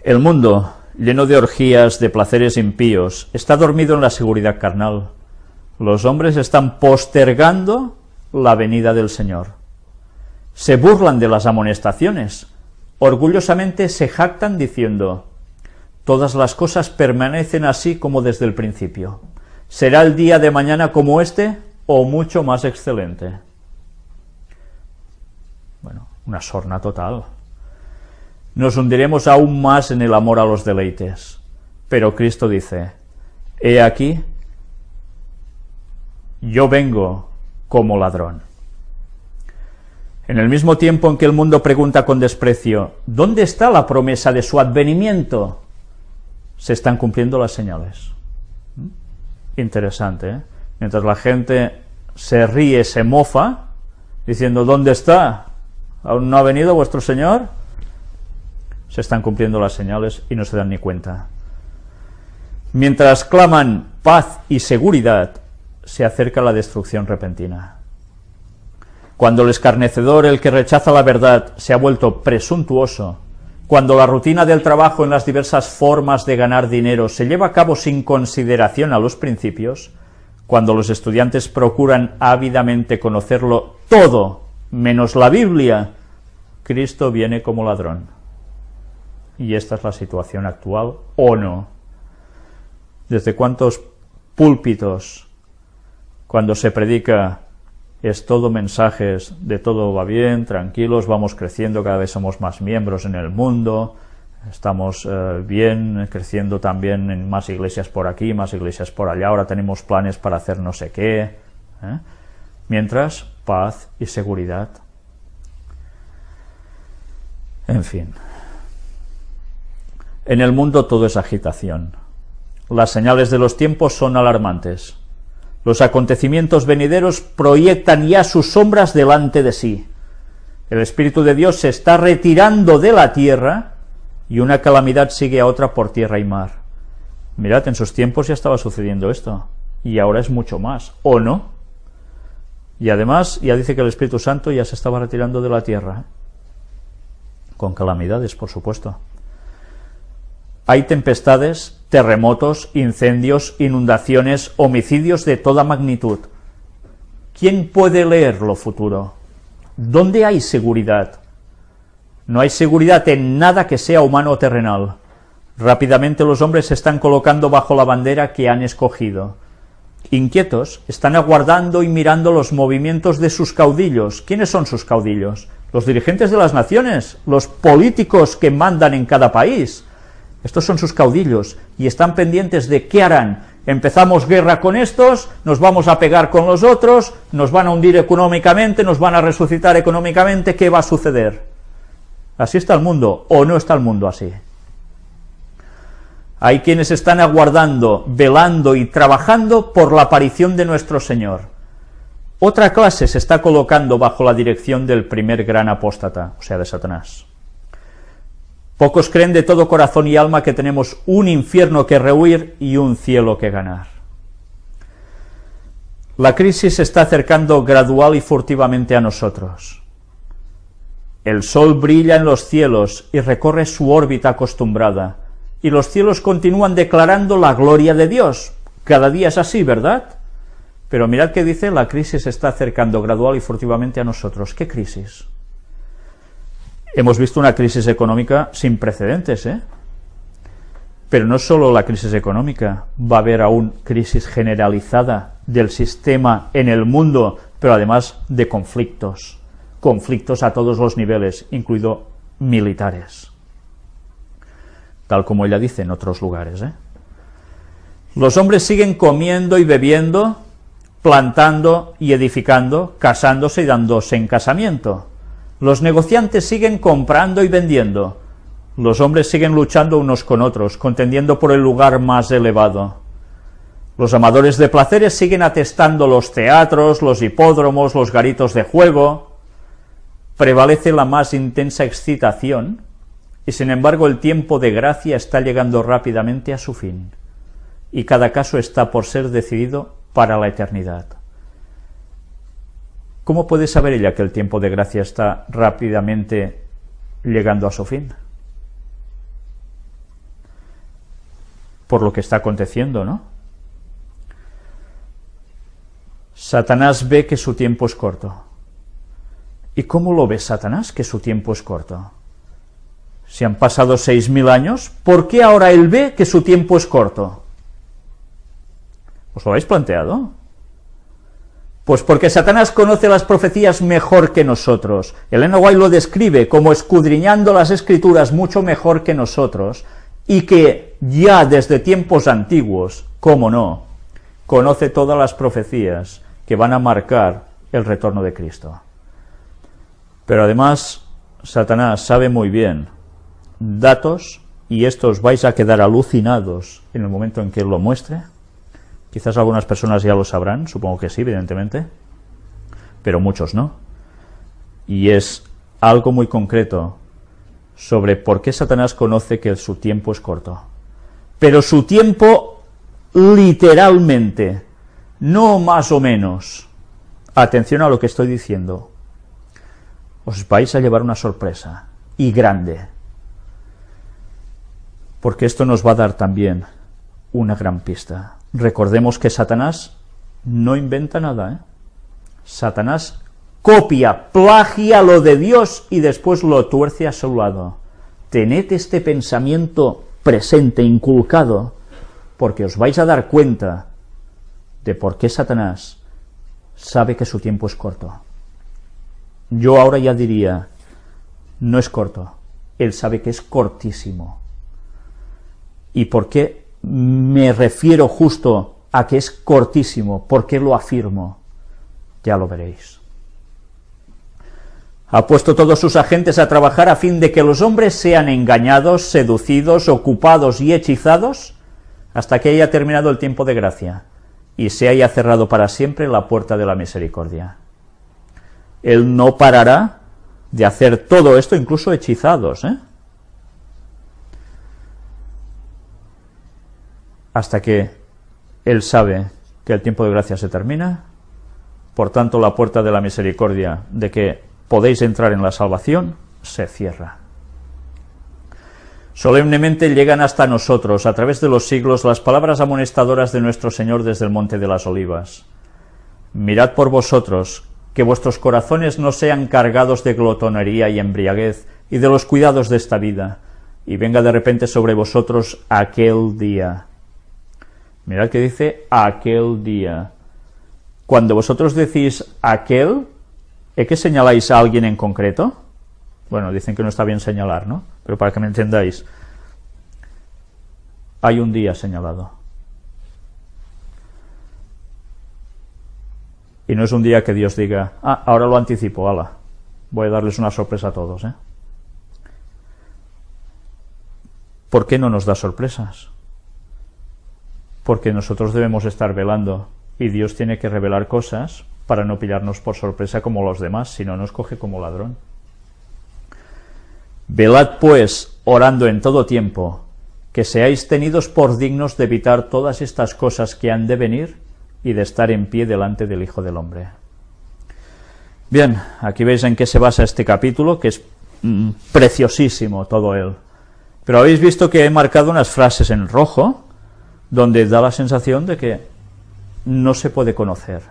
El mundo, lleno de orgías, de placeres impíos, está dormido en la seguridad carnal. Los hombres están postergando la venida del Señor. Se burlan de las amonestaciones. Orgullosamente se jactan diciendo: todas las cosas permanecen así como desde el principio. ¿Será el día de mañana como este o mucho más excelente? Bueno, una sorna total. Nos hundiremos aún más en el amor a los deleites. Pero Cristo dice: he aquí, yo vengo como ladrón. En el mismo tiempo en que el mundo pregunta con desprecio: ¿dónde está la promesa de su advenimiento?, se están cumpliendo las señales. Interesante, ¿eh? Mientras la gente se ríe, se mofa, diciendo: ¿dónde está? ¿Aún no ha venido vuestro Señor? Se están cumpliendo las señales y no se dan ni cuenta. Mientras claman paz y seguridad, se acerca la destrucción repentina. Cuando el escarnecedor, el que rechaza la verdad, se ha vuelto presuntuoso, cuando la rutina del trabajo en las diversas formas de ganar dinero se lleva a cabo sin consideración a los principios, cuando los estudiantes procuran ávidamente conocerlo todo, menos la Biblia, Cristo viene como ladrón. Y esta es la situación actual, ¿o no? ¿Desde cuántos púlpitos, cuando se predica, es todo mensajes de todo va bien, tranquilos, vamos creciendo, cada vez somos más miembros en el mundo, estamos bien, creciendo también en más iglesias por aquí, más iglesias por allá, ahora tenemos planes para hacer no sé qué, mientras, paz y seguridad. En fin. En el mundo todo es agitación. Las señales de los tiempos son alarmantes. Los acontecimientos venideros proyectan ya sus sombras delante de sí. El Espíritu de Dios se está retirando de la tierra y una calamidad sigue a otra por tierra y mar. Mirad, en sus tiempos ya estaba sucediendo esto, y ahora es mucho más, ¿o no? Y además ya dice que el Espíritu Santo ya se estaba retirando de la tierra, con calamidades, por supuesto. Hay tempestades, terremotos, incendios, inundaciones, homicidios de toda magnitud. ¿Quién puede leer lo futuro? ¿Dónde hay seguridad? No hay seguridad en nada que sea humano o terrenal. Rápidamente los hombres se están colocando bajo la bandera que han escogido. Inquietos, están aguardando y mirando los movimientos de sus caudillos. ¿Quiénes son sus caudillos? Los dirigentes de las naciones, los políticos que mandan en cada país. Estos son sus caudillos, y están pendientes de qué harán. Empezamos guerra con estos, nos vamos a pegar con los otros, nos van a hundir económicamente, nos van a resucitar económicamente, ¿qué va a suceder? ¿Así está el mundo, o no está el mundo así? Hay quienes están aguardando, velando y trabajando por la aparición de nuestro Señor. Otra clase se está colocando bajo la dirección del primer gran apóstata, o sea, de Satanás. Pocos creen de todo corazón y alma que tenemos un infierno que rehuir y un cielo que ganar. La crisis se está acercando gradual y furtivamente a nosotros. El sol brilla en los cielos y recorre su órbita acostumbrada, y los cielos continúan declarando la gloria de Dios. Cada día es así, ¿verdad? Pero mirad que dice, la crisis se está acercando gradual y furtivamente a nosotros. ¿Qué crisis? Hemos visto una crisis económica sin precedentes, ¿eh? Pero no solo la crisis económica, va a haber aún crisis generalizada del sistema en el mundo, pero además de conflictos a todos los niveles, incluido militares, tal como ella dice en otros lugares, ¿eh? Los hombres siguen comiendo y bebiendo, plantando y edificando, casándose y dándose en casamiento. Los negociantes siguen comprando y vendiendo. Los hombres siguen luchando unos con otros, contendiendo por el lugar más elevado. Los amadores de placeres siguen atestando los teatros, los hipódromos, los garitos de juego. Prevalece la más intensa excitación, y sin embargo el tiempo de gracia está llegando rápidamente a su fin, y cada caso está por ser decidido para la eternidad. ¿Cómo puede saber ella que el tiempo de gracia está rápidamente llegando a su fin? Por lo que está aconteciendo, ¿no? Satanás ve que su tiempo es corto. ¿Y cómo lo ve Satanás, que su tiempo es corto? Si han pasado 6.000 años, ¿por qué ahora él ve que su tiempo es corto? ¿Os lo habéis planteado? Pues porque Satanás conoce las profecías mejor que nosotros. Elena White lo describe como escudriñando las Escrituras mucho mejor que nosotros, y que ya desde tiempos antiguos, cómo no, conoce todas las profecías que van a marcar el retorno de Cristo. Pero además, Satanás sabe muy bien datos, y estos vais a quedar alucinados en el momento en que él lo muestre. Quizás algunas personas ya lo sabrán, supongo que sí, evidentemente, pero muchos no. Y es algo muy concreto sobre por qué Satanás conoce que su tiempo es corto. Pero su tiempo literalmente, no más o menos. Atención a lo que estoy diciendo. Os vais a llevar una sorpresa, y grande. Porque esto nos va a dar también una gran pista. Recordemos que Satanás no inventa nada, ¿eh? Satanás copia, plagia lo de Dios y después lo tuerce a su lado. Tened este pensamiento presente, inculcado, porque os vais a dar cuenta de por qué Satanás sabe que su tiempo es corto. Yo ahora ya diría, no es corto, él sabe que es cortísimo. ¿Y por qué me refiero justo a que es cortísimo? ¿Por qué lo afirmo? Ya lo veréis. Ha puesto todos sus agentes a trabajar a fin de que los hombres sean engañados, seducidos, ocupados y hechizados hasta que haya terminado el tiempo de gracia y se haya cerrado para siempre la puerta de la misericordia. Él no parará de hacer todo esto, incluso hechizados, hasta que él sabe que el tiempo de gracia se termina. Por tanto, la puerta de la misericordia, de que podéis entrar en la salvación, se cierra. Solemnemente llegan hasta nosotros, a través de los siglos, las palabras amonestadoras de nuestro Señor desde el Monte de las Olivas. Mirad por vosotros, que vuestros corazones no sean cargados de glotonería y embriaguez, y de los cuidados de esta vida, y venga de repente sobre vosotros aquel día. Mirad que dice aquel día. Cuando vosotros decís aquel, ¿es que señaláis a alguien en concreto? Bueno, dicen que no está bien señalar, ¿no? Pero para que me entendáis, hay un día señalado. Y no es un día que Dios diga, ahora lo anticipo, ala, voy a darles una sorpresa a todos, ¿eh? ¿Por qué no nos da sorpresas? Porque nosotros debemos estar velando, y Dios tiene que revelar cosas para no pillarnos por sorpresa como los demás, si no nos coge como ladrón. Velad pues, orando en todo tiempo, que seáis tenidos por dignos de evitar todas estas cosas que han de venir y de estar en pie delante del Hijo del Hombre. Bien, aquí veis en qué se basa este capítulo, que es preciosísimo todo él. Pero habéis visto que he marcado unas frases en rojo, donde da la sensación de que no se puede conocer.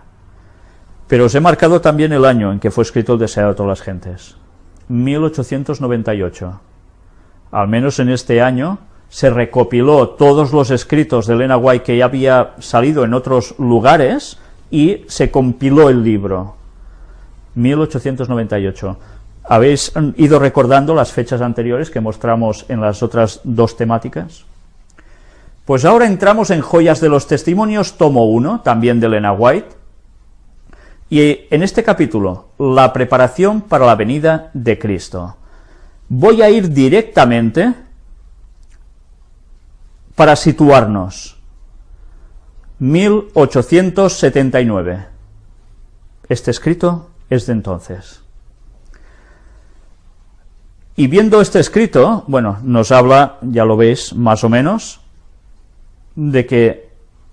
Pero os he marcado también el año en que fue escrito el Deseo de todas las gentes, 1898. Al menos en este año se recopiló todos los escritos de Elena White que ya había salido en otros lugares y se compiló el libro. 1898. ¿Habéis ido recordando las fechas anteriores que mostramos en las otras dos temáticas? Pues ahora entramos en Joyas de los Testimonios, tomo 1, también de Elena White, y en este capítulo, la preparación para la venida de Cristo. Voy a ir directamente para situarnos. 1879. Este escrito es de entonces. Y viendo este escrito, bueno, nos habla, ya lo veis, más o menos, de que,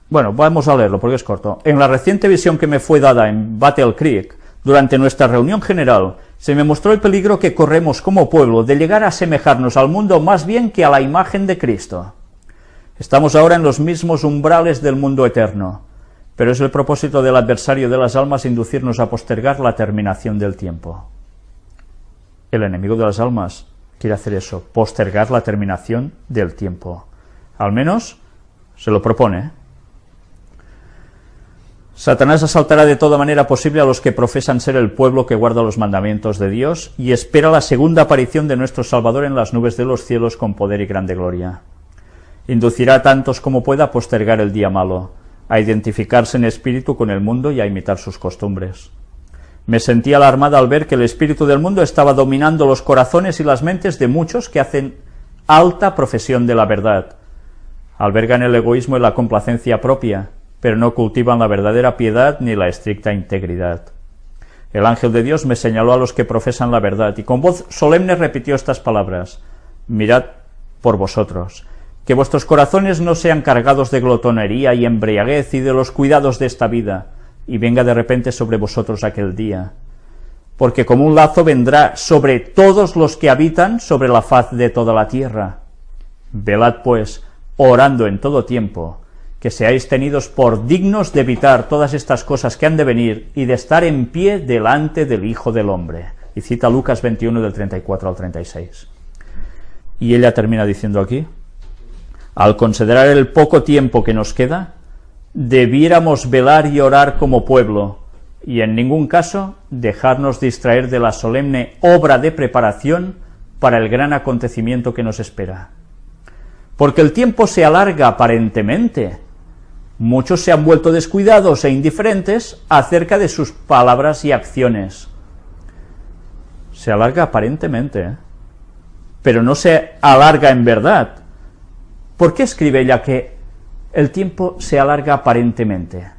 bueno, vamos a leerlo porque es corto. En la reciente visión que me fue dada en Battle Creek, durante nuestra reunión general, se me mostró el peligro que corremos como pueblo de llegar a asemejarnos al mundo más bien que a la imagen de Cristo. Estamos ahora en los mismos umbrales del mundo eterno, pero es el propósito del adversario de las almas inducirnos a postergar la terminación del tiempo. El enemigo de las almas quiere hacer eso, postergar la terminación del tiempo. Al menos se lo propone. Satanás asaltará de toda manera posible a los que profesan ser el pueblo que guarda los mandamientos de Dios y espera la segunda aparición de nuestro Salvador en las nubes de los cielos con poder y grande gloria. Inducirá a tantos como pueda a postergar el día malo, a identificarse en espíritu con el mundo y a imitar sus costumbres. Me sentí alarmada al ver que el espíritu del mundo estaba dominando los corazones y las mentes de muchos que hacen alta profesión de la verdad. Albergan el egoísmo y la complacencia propia, pero no cultivan la verdadera piedad ni la estricta integridad. El ángel de Dios me señaló a los que profesan la verdad y con voz solemne repitió estas palabras: mirad por vosotros, que vuestros corazones no sean cargados de glotonería y embriaguez y de los cuidados de esta vida, y venga de repente sobre vosotros aquel día, porque como un lazo vendrá sobre todos los que habitan sobre la faz de toda la tierra. Velad pues, orando en todo tiempo, que seáis tenidos por dignos de evitar todas estas cosas que han de venir y de estar en pie delante del Hijo del Hombre. Y cita Lucas 21 del 34 al 36. Y ella termina diciendo aquí: al considerar el poco tiempo que nos queda, debiéramos velar y orar como pueblo, y en ningún caso dejarnos distraer de la solemne obra de preparación para el gran acontecimiento que nos espera. Porque el tiempo se alarga aparentemente. Muchos se han vuelto descuidados e indiferentes acerca de sus palabras y acciones. Se alarga aparentemente, pero no se alarga en verdad. ¿Por qué escribe ella que el tiempo se alarga aparentemente?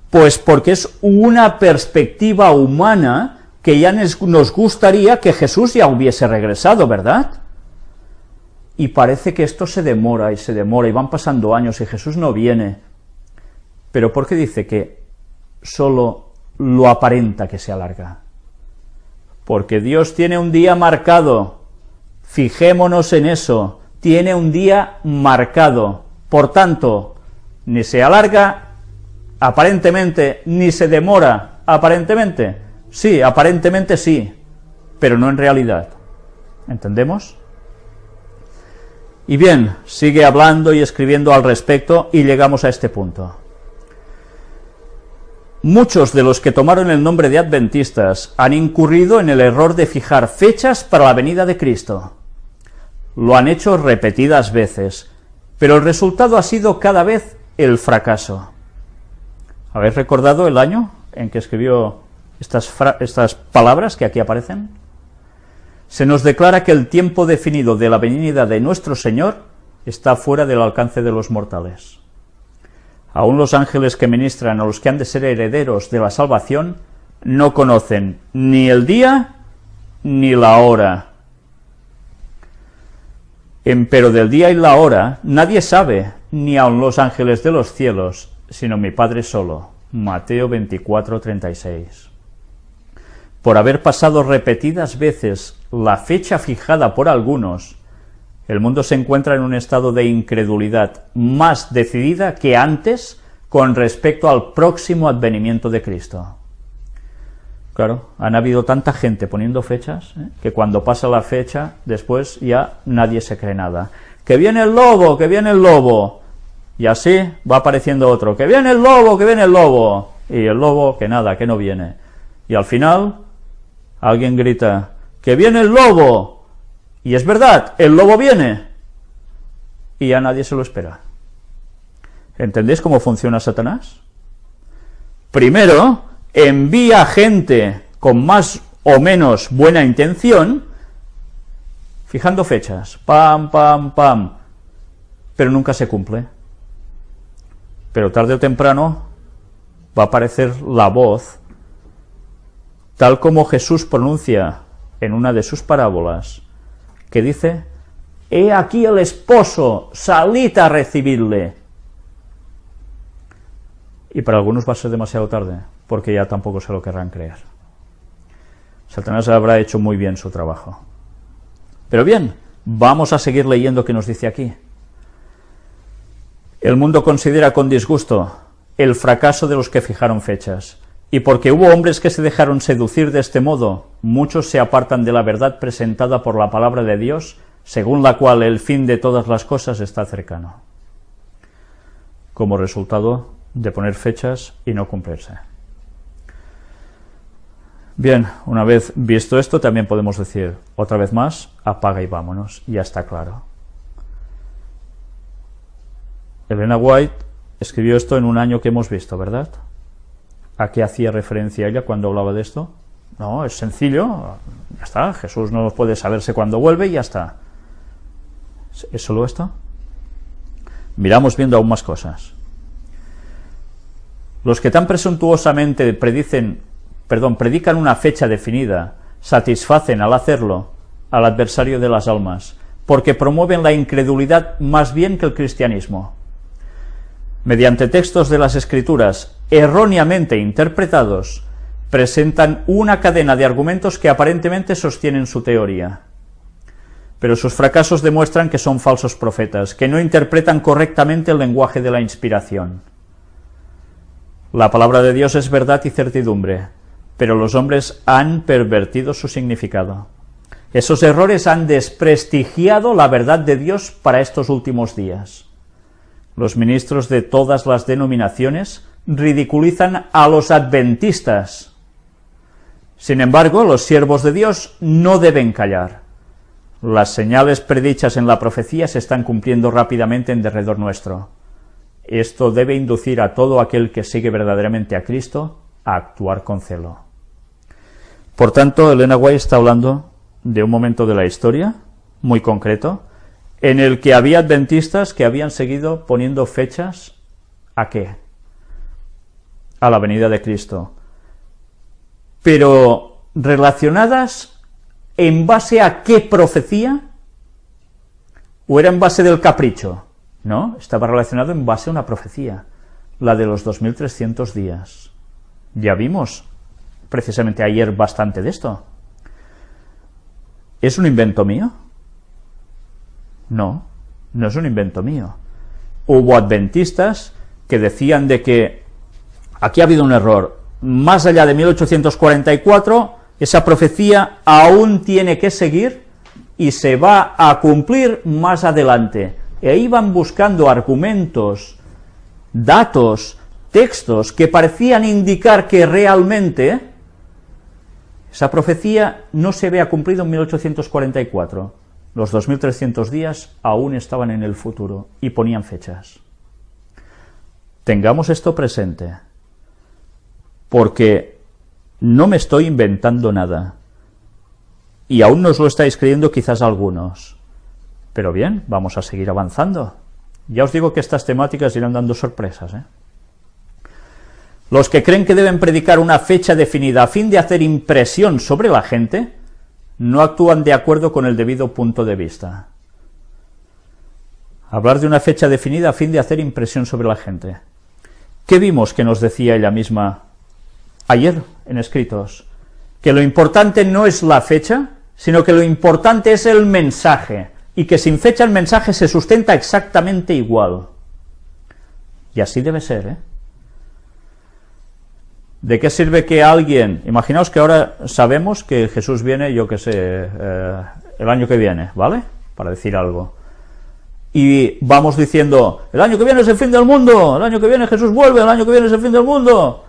Pues porque es una perspectiva humana que ya nos gustaría que Jesús ya hubiese regresado, ¿verdad? Y parece que esto se demora y van pasando años y Jesús no viene. Pero ¿por qué dice que solo lo aparenta que se alarga? Porque Dios tiene un día marcado, fijémonos en eso, tiene un día marcado, por tanto, ni se alarga aparentemente, ni se demora aparentemente. Sí, aparentemente sí, pero no en realidad. ¿Entendemos? Y bien, sigue hablando y escribiendo al respecto y llegamos a este punto. Muchos de los que tomaron el nombre de adventistas han incurrido en el error de fijar fechas para la venida de Cristo. Lo han hecho repetidas veces, pero el resultado ha sido cada vez el fracaso. ¿Habéis recordado el año en que escribió estas palabras que aquí aparecen? Se nos declara que el tiempo definido de la venida de nuestro Señor está fuera del alcance de los mortales. Aún los ángeles que ministran a los que han de ser herederos de la salvación no conocen ni el día ni la hora. Pero del día y la hora nadie sabe, ni aun los ángeles de los cielos, sino mi Padre solo. Mateo 24:36. Por haber pasado repetidas veces la fecha fijada por algunos, el mundo se encuentra en un estado de incredulidad más decidida que antes con respecto al próximo advenimiento de Cristo. Claro, han habido tanta gente poniendo fechas, que cuando pasa la fecha, después ya nadie se cree nada. ¡Que viene el lobo! ¡Que viene el lobo! Y así va apareciendo otro. ¡Que viene el lobo! ¡Que viene el lobo! Y el lobo, que nada, que no viene. Y al final, alguien grita, ¡que viene el lobo! Y es verdad, el lobo viene. Y ya nadie se lo espera. ¿Entendéis cómo funciona Satanás? Primero, envía gente con más o menos buena intención, fijando fechas, pam, pam, pam, pero nunca se cumple. Pero tarde o temprano va a aparecer la voz, tal como Jesús pronuncia en una de sus parábolas, que dice, «He aquí el esposo, salid a recibirle». Y para algunos va a ser demasiado tarde, porque ya tampoco se lo querrán creer. Satanás habrá hecho muy bien su trabajo. Pero bien, vamos a seguir leyendo qué nos dice aquí. El mundo considera con disgusto el fracaso de los que fijaron fechas, y porque hubo hombres que se dejaron seducir de este modo, muchos se apartan de la verdad presentada por la palabra de Dios, según la cual el fin de todas las cosas está cercano. Como resultado de poner fechas y no cumplirse. Bien, una vez visto esto, también podemos decir, otra vez más, apaga y vámonos, ya está claro. Elena White escribió esto en un año que hemos visto, ¿verdad? ¿A qué hacía referencia ella cuando hablaba de esto? No, es sencillo, ya está, Jesús no puede saberse cuándo vuelve y ya está. ¿Es solo esto? Miramos viendo aún más cosas. Los que tan presuntuosamente predican una fecha definida, satisfacen al hacerlo al adversario de las almas, porque promueven la incredulidad más bien que el cristianismo. Mediante textos de las Escrituras erróneamente interpretados, presentan una cadena de argumentos que aparentemente sostienen su teoría. Pero sus fracasos demuestran que son falsos profetas, que no interpretan correctamente el lenguaje de la inspiración. La palabra de Dios es verdad y certidumbre, pero los hombres han pervertido su significado. Esos errores han desprestigiado la verdad de Dios para estos últimos días. Los ministros de todas las denominaciones ridiculizan a los adventistas. Sin embargo, los siervos de Dios no deben callar. Las señales predichas en la profecía se están cumpliendo rápidamente en derredor nuestro. Esto debe inducir a todo aquel que sigue verdaderamente a Cristo a actuar con celo. Por tanto, Elena White está hablando de un momento de la historia muy concreto, en el que había adventistas que habían seguido poniendo fechas ¿a qué? A la venida de Cristo. Pero relacionadas en base a qué profecía, o era en base del capricho. No, estaba relacionado en base a una profecía, la de los 2300 días. Ya vimos precisamente ayer bastante de esto. ¿Es un invento mío? No, no es un invento mío. Hubo adventistas que decían de que aquí ha habido un error. Más allá de 1844, esa profecía aún tiene que seguir y se va a cumplir más adelante. E iban buscando argumentos, datos, textos que parecían indicar que realmente esa profecía no se había cumplido en 1844. Los 2300 días aún estaban en el futuro y ponían fechas. Tengamos esto presente, porque no me estoy inventando nada, y aún no os lo estáis creyendo quizás algunos. Pero bien, vamos a seguir avanzando. Ya os digo que estas temáticas irán dando sorpresas, ¿eh? Los que creen que deben predicar una fecha definida a fin de hacer impresión sobre la gente, no actúan de acuerdo con el debido punto de vista. Hablar de una fecha definida a fin de hacer impresión sobre la gente. ¿Qué vimos que nos decía ella misma ayer en Escritos? Que lo importante no es la fecha, sino que lo importante es el mensaje, y que sin fecha el mensaje se sustenta exactamente igual. Y así debe ser, ¿eh? ¿De qué sirve que alguien... Imaginaos que ahora sabemos que Jesús viene, yo qué sé, el año que viene, ¿vale? Para decir algo. Y vamos diciendo, el año que viene es el fin del mundo, el año que viene Jesús vuelve, el año que viene es el fin del mundo.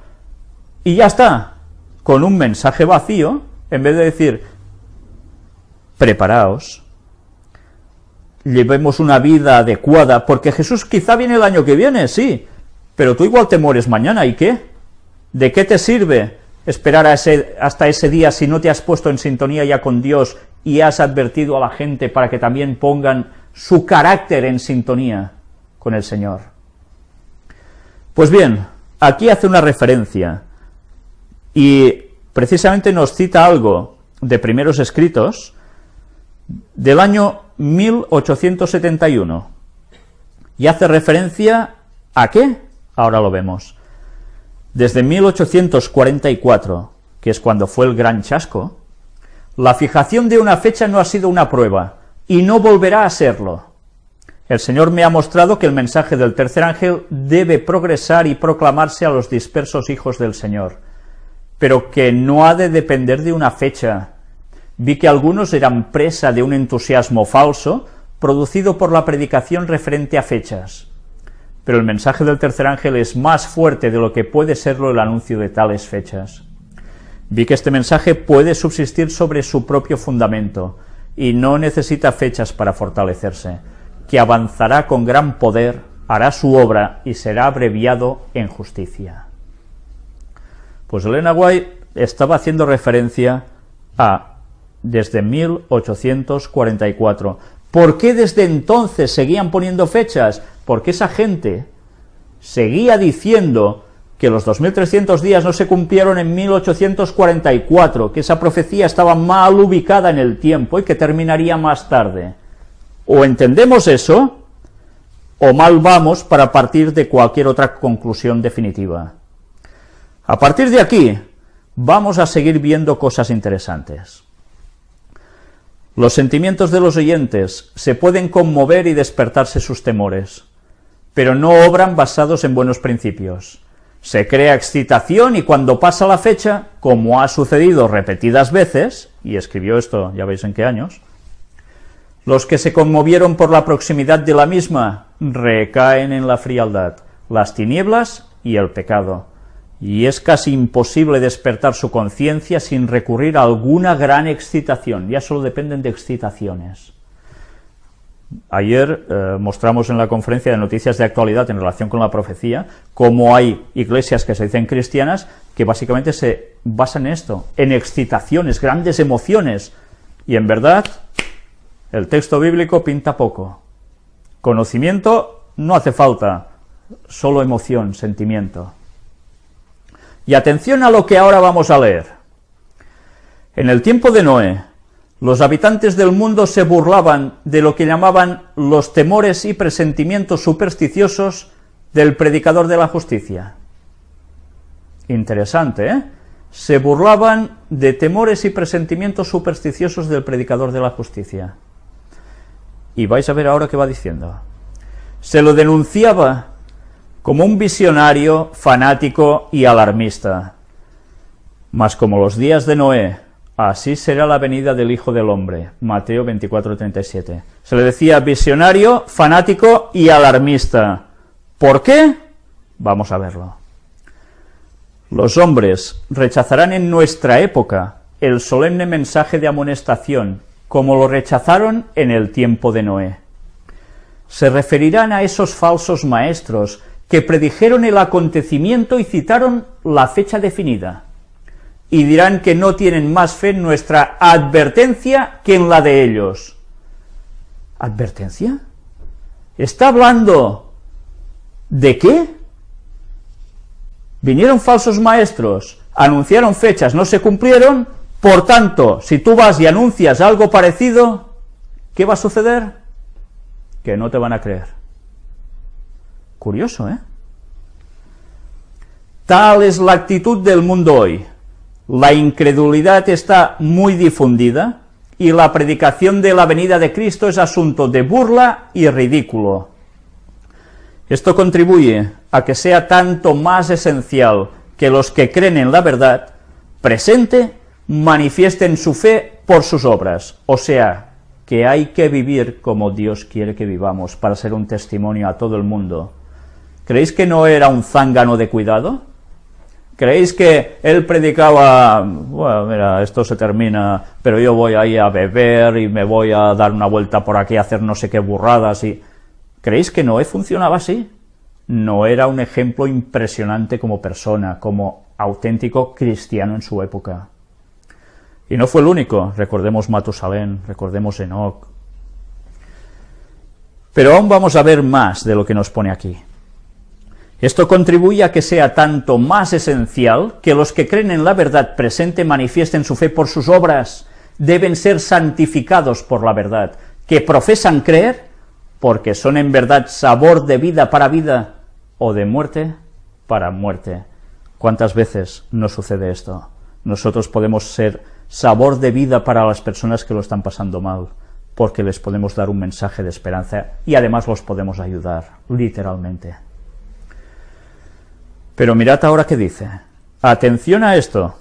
Y ya está, con un mensaje vacío, en vez de decir, preparaos, llevemos una vida adecuada, porque Jesús quizá viene el año que viene, sí, pero tú igual te mueres mañana, ¿y qué? ¿De qué te sirve esperar hasta ese día si no te has puesto en sintonía ya con Dios y has advertido a la gente para que también pongan su carácter en sintonía con el Señor? Pues bien, aquí hace una referencia y precisamente nos cita algo de Primeros Escritos del año 1871 y hace referencia ¿a qué? Ahora lo vemos. Desde 1844, que es cuando fue el gran chasco, la fijación de una fecha no ha sido una prueba, y no volverá a serlo. El Señor me ha mostrado que el mensaje del tercer ángel debe progresar y proclamarse a los dispersos hijos del Señor, pero que no ha de depender de una fecha. Vi que algunos eran presa de un entusiasmo falso, producido por la predicación referente a fechas. Pero el mensaje del tercer ángel es más fuerte de lo que puede serlo el anuncio de tales fechas. Vi que este mensaje puede subsistir sobre su propio fundamento, y no necesita fechas para fortalecerse, que avanzará con gran poder, hará su obra y será abreviado en justicia. Pues Elena White estaba haciendo referencia a desde 1844. ¿Por qué desde entonces seguían poniendo fechas? Porque esa gente seguía diciendo que los 2300 días no se cumplieron en 1844, que esa profecía estaba mal ubicada en el tiempo y que terminaría más tarde. O entendemos eso, o mal vamos para partir de cualquier otra conclusión definitiva. A partir de aquí, vamos a seguir viendo cosas interesantes. Los sentimientos de los oyentes se pueden conmover y despertarse sus temores, pero no obran basados en buenos principios. Se crea excitación y cuando pasa la fecha, como ha sucedido repetidas veces, y escribió esto ya veis en qué años, los que se conmovieron por la proximidad de la misma recaen en la frialdad, las tinieblas y el pecado, y es casi imposible despertar su conciencia sin recurrir a alguna gran excitación. Ya solo dependen de excitaciones. Ayer mostramos en la conferencia de noticias de actualidad en relación con la profecía cómo hay iglesias que se dicen cristianas que básicamente se basan en esto, en excitaciones, grandes emociones, y en verdad el texto bíblico pinta poco. Conocimiento no hace falta, solo emoción, sentimiento. Y atención a lo que ahora vamos a leer. En el tiempo de Noé, los habitantes del mundo se burlaban de lo que llamaban los temores y presentimientos supersticiosos del predicador de la justicia. Interesante, ¿eh? Se burlaban de temores y presentimientos supersticiosos del predicador de la justicia. Y vais a ver ahora qué va diciendo. Se lo denunciaba como un visionario, fanático y alarmista. Mas como los días de Noé, así será la venida del Hijo del Hombre. Mateo 24:37. Se le decía visionario, fanático y alarmista. ¿Por qué? Vamos a verlo. Los hombres rechazarán en nuestra época el solemne mensaje de amonestación, como lo rechazaron en el tiempo de Noé. Se referirán a esos falsos maestros que predijeron el acontecimiento y citaron la fecha definida, y dirán que no tienen más fe en nuestra advertencia que en la de ellos. ¿Advertencia? ¿Está hablando de qué? Vinieron falsos maestros, anunciaron fechas, no se cumplieron, por tanto, si tú vas y anuncias algo parecido, ¿qué va a suceder? que no te van a creer. Curioso, ¿eh? Tal es la actitud del mundo hoy. La incredulidad está muy difundida y la predicación de la venida de Cristo es asunto de burla y ridículo. Esto contribuye a que sea tanto más esencial que los que creen en la verdad presente manifiesten su fe por sus obras, o sea, que hay que vivir como Dios quiere que vivamos para ser un testimonio a todo el mundo. ¿Creéis que no era un zángano de cuidado? ¿Creéis que él predicaba, bueno, mira, esto se termina, pero yo voy ahí a beber y me voy a dar una vuelta por aquí a hacer no sé qué burradas? ¿Creéis que Noé funcionaba así? Noé era un ejemplo impresionante como persona, como auténtico cristiano en su época. Y no fue el único, recordemos Matusalén, recordemos Enoc. Pero aún vamos a ver más de lo que nos pone aquí. Esto contribuye a que sea tanto más esencial que los que creen en la verdad presente manifiesten su fe por sus obras, deben ser santificados por la verdad, que profesan creer porque son en verdad sabor de vida para vida o de muerte para muerte. ¿Cuántas veces nos sucede esto? Nosotros podemos ser sabor de vida para las personas que lo están pasando mal, porque les podemos dar un mensaje de esperanza y además los podemos ayudar, literalmente. Pero mirad ahora qué dice. Atención a esto.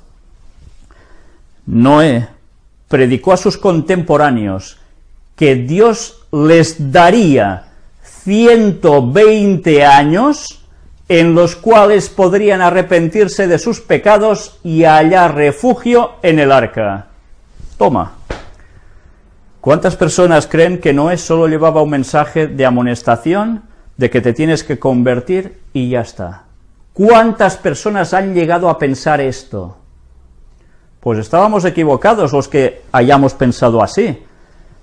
Noé predicó a sus contemporáneos que Dios les daría 120 años en los cuales podrían arrepentirse de sus pecados y hallar refugio en el arca. Toma. ¿Cuántas personas creen que Noé solo llevaba un mensaje de amonestación, de que te tienes que convertir y ya está? ¿Cuántas personas han llegado a pensar esto? Pues estábamos equivocados los que hayamos pensado así.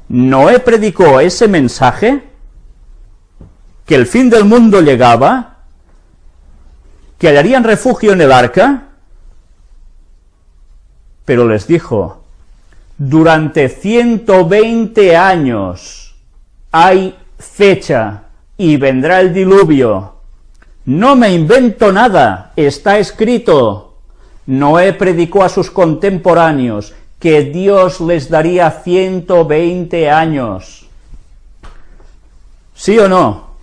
Noé predicó ese mensaje, que el fin del mundo llegaba, que hallarían refugio en el arca, pero les dijo, durante 120 años hay fecha y vendrá el diluvio. No me invento nada, está escrito. Noé predicó a sus contemporáneos que Dios les daría 120 años. ¿Sí o no?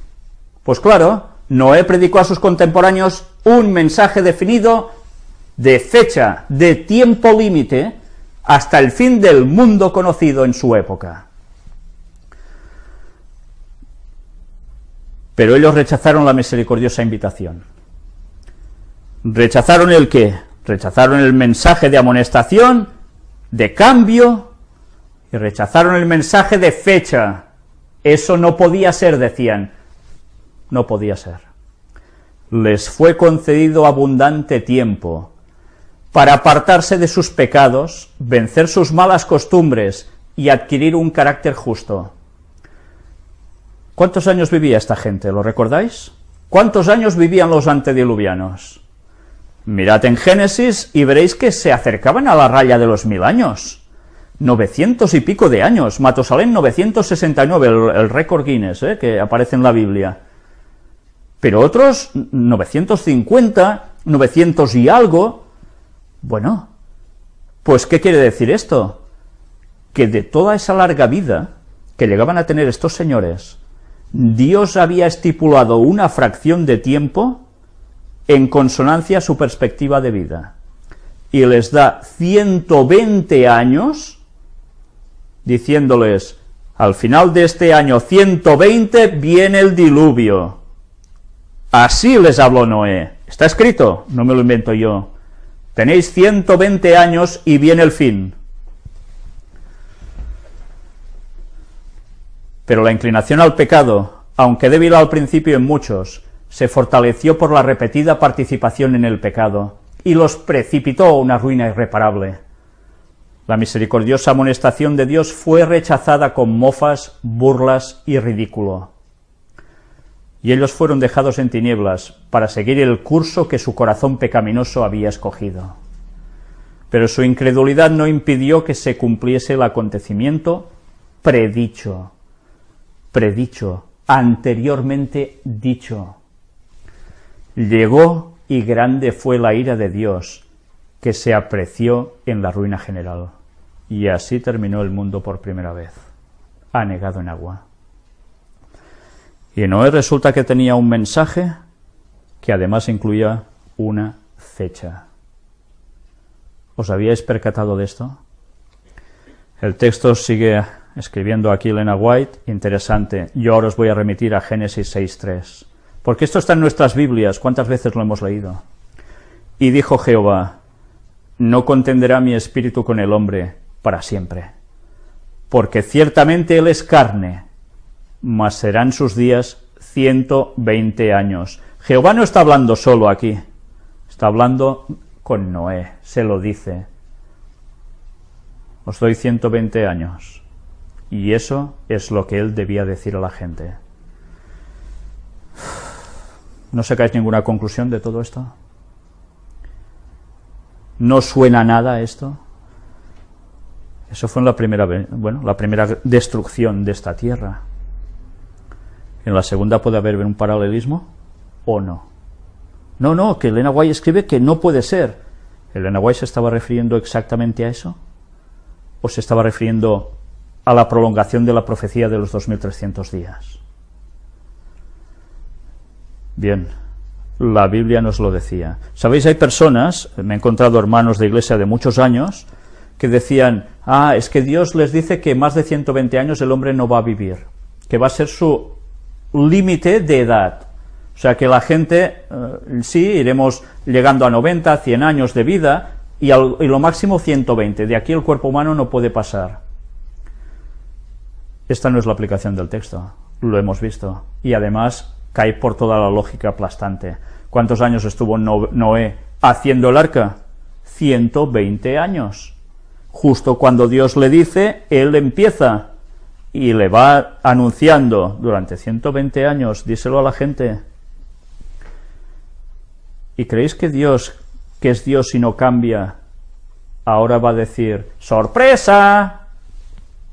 Pues claro, Noé predicó a sus contemporáneos un mensaje definido de fecha, de tiempo límite, hasta el fin del mundo conocido en su época. Pero ellos rechazaron la misericordiosa invitación. ¿Rechazaron el qué? Rechazaron el mensaje de amonestación, de cambio, y rechazaron el mensaje de fecha. Eso no podía ser, decían. No podía ser. Les fue concedido abundante tiempo para apartarse de sus pecados, vencer sus malas costumbres y adquirir un carácter justo. ¿Cuántos años vivía esta gente? ¿Lo recordáis? ¿Cuántos años vivían los antediluvianos? Mirad en Génesis y veréis que se acercaban a la raya de los 1000 años. 900 y pico de años. Matusalén 969, el récord Guinness, que aparece en la Biblia. Pero otros 950, 900 y algo. Bueno, pues ¿qué quiere decir esto? Que de toda esa larga vida que llegaban a tener estos señores, Dios había estipulado una fracción de tiempo en consonancia a su perspectiva de vida, y les da 120 años, diciéndoles, al final de este año 120 viene el diluvio. Así les habló Noé. Está escrito, no me lo invento yo. Tenéis 120 años y viene el fin. Pero la inclinación al pecado, aunque débil al principio en muchos, se fortaleció por la repetida participación en el pecado, y los precipitó a una ruina irreparable. La misericordiosa amonestación de Dios fue rechazada con mofas, burlas y ridículo. Y ellos fueron dejados en tinieblas para seguir el curso que su corazón pecaminoso había escogido. Pero su incredulidad no impidió que se cumpliese el acontecimiento predicho anteriormente dicho. Llegó y grande fue la ira de Dios, que se apreció en la ruina general. Y así terminó el mundo por primera vez, anegado en agua. Y Noé resulta que tenía un mensaje que además incluía una fecha. ¿Os habíais percatado de esto? El texto sigue escribiendo aquí Elena White, interesante. Yo ahora os voy a remitir a Génesis 6:3, porque esto está en nuestras Biblias, ¿cuántas veces lo hemos leído? Y dijo Jehová, no contenderá mi espíritu con el hombre para siempre, porque ciertamente él es carne, mas serán sus días 120 años. Jehová no está hablando solo aquí, está hablando con Noé, se lo dice. Os doy 120 años. Y eso es lo que él debía decir a la gente. ¿No sacáis ninguna conclusión de todo esto? ¿No suena nada esto? Eso fue en la primera destrucción de esta tierra. ¿En la segunda puede haber un paralelismo o no? No, que Elena White escribe que no puede ser. ¿Elena White se estaba refiriendo exactamente a eso? ¿O se estaba refiriendo a la prolongación de la profecía de los 2300 días? Bien, la Biblia nos lo decía. ¿Sabéis? Hay personas, me he encontrado hermanos de iglesia de muchos años, que decían, es que Dios les dice que más de 120 años el hombre no va a vivir, que va a ser su límite de edad. O sea que la gente, sí, iremos llegando a 90, 100 años de vida, y lo máximo 120, de aquí el cuerpo humano no puede pasar. Esta no es la aplicación del texto, lo hemos visto, y además cae por toda la lógica aplastante. ¿Cuántos años estuvo Noé haciendo el arca? 120 años. Justo cuando Dios le dice, él empieza, y le va anunciando durante 120 años, díselo a la gente. ¿Y creéis que Dios, que es Dios y no cambia, ahora va a decir, ¡sorpresa!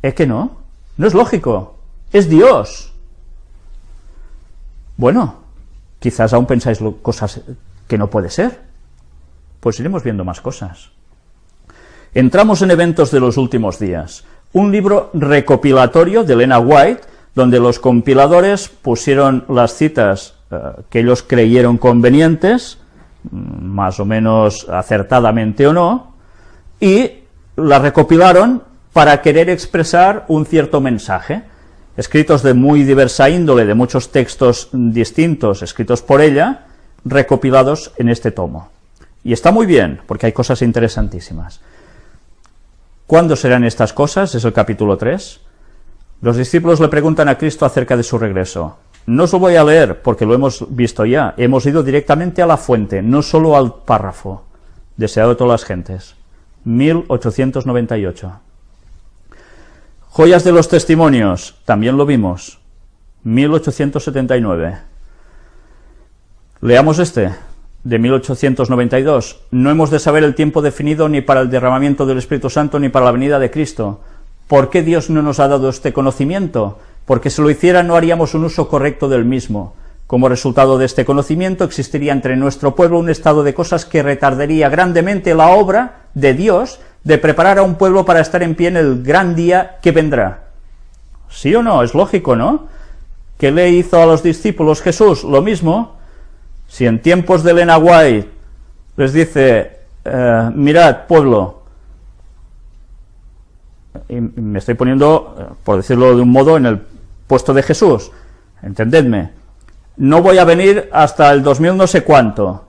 Es que no es lógico, es Dios. Bueno, quizás aún pensáis cosas que no puede ser, pues iremos viendo más cosas. Entramos en Eventos de los últimos días, un libro recopilatorio de Elena White, donde los compiladores pusieron las citas que ellos creyeron convenientes, más o menos acertadamente o no, y las recopilaron para querer expresar un cierto mensaje, escritos de muy diversa índole, de muchos textos distintos, escritos por ella, recopilados en este tomo. Y está muy bien, porque hay cosas interesantísimas. ¿Cuándo serán estas cosas? Es el capítulo 3. Los discípulos le preguntan a Cristo acerca de su regreso. No os lo voy a leer, porque lo hemos visto ya. Hemos ido directamente a la fuente, no solo al párrafo, deseado de todas las gentes. 1898. Joyas de los testimonios, también lo vimos. 1879. Leamos este, de 1892. No hemos de saber el tiempo definido ni para el derramamiento del Espíritu Santo ni para la venida de Cristo. ¿Por qué Dios no nos ha dado este conocimiento? Porque si lo hiciera no haríamos un uso correcto del mismo. Como resultado de este conocimiento existiría entre nuestro pueblo un estado de cosas que retardaría grandemente la obra de Dios de preparar a un pueblo para estar en pie en el gran día que vendrá. ¿Sí o no? Es lógico, ¿no? ¿Qué le hizo a los discípulos Jesús? Lo mismo. Si en tiempos de Elena White les dice, mirad, pueblo, y me estoy poniendo, por decirlo de un modo, en el puesto de Jesús, entendedme, no voy a venir hasta el 2000 no sé cuánto.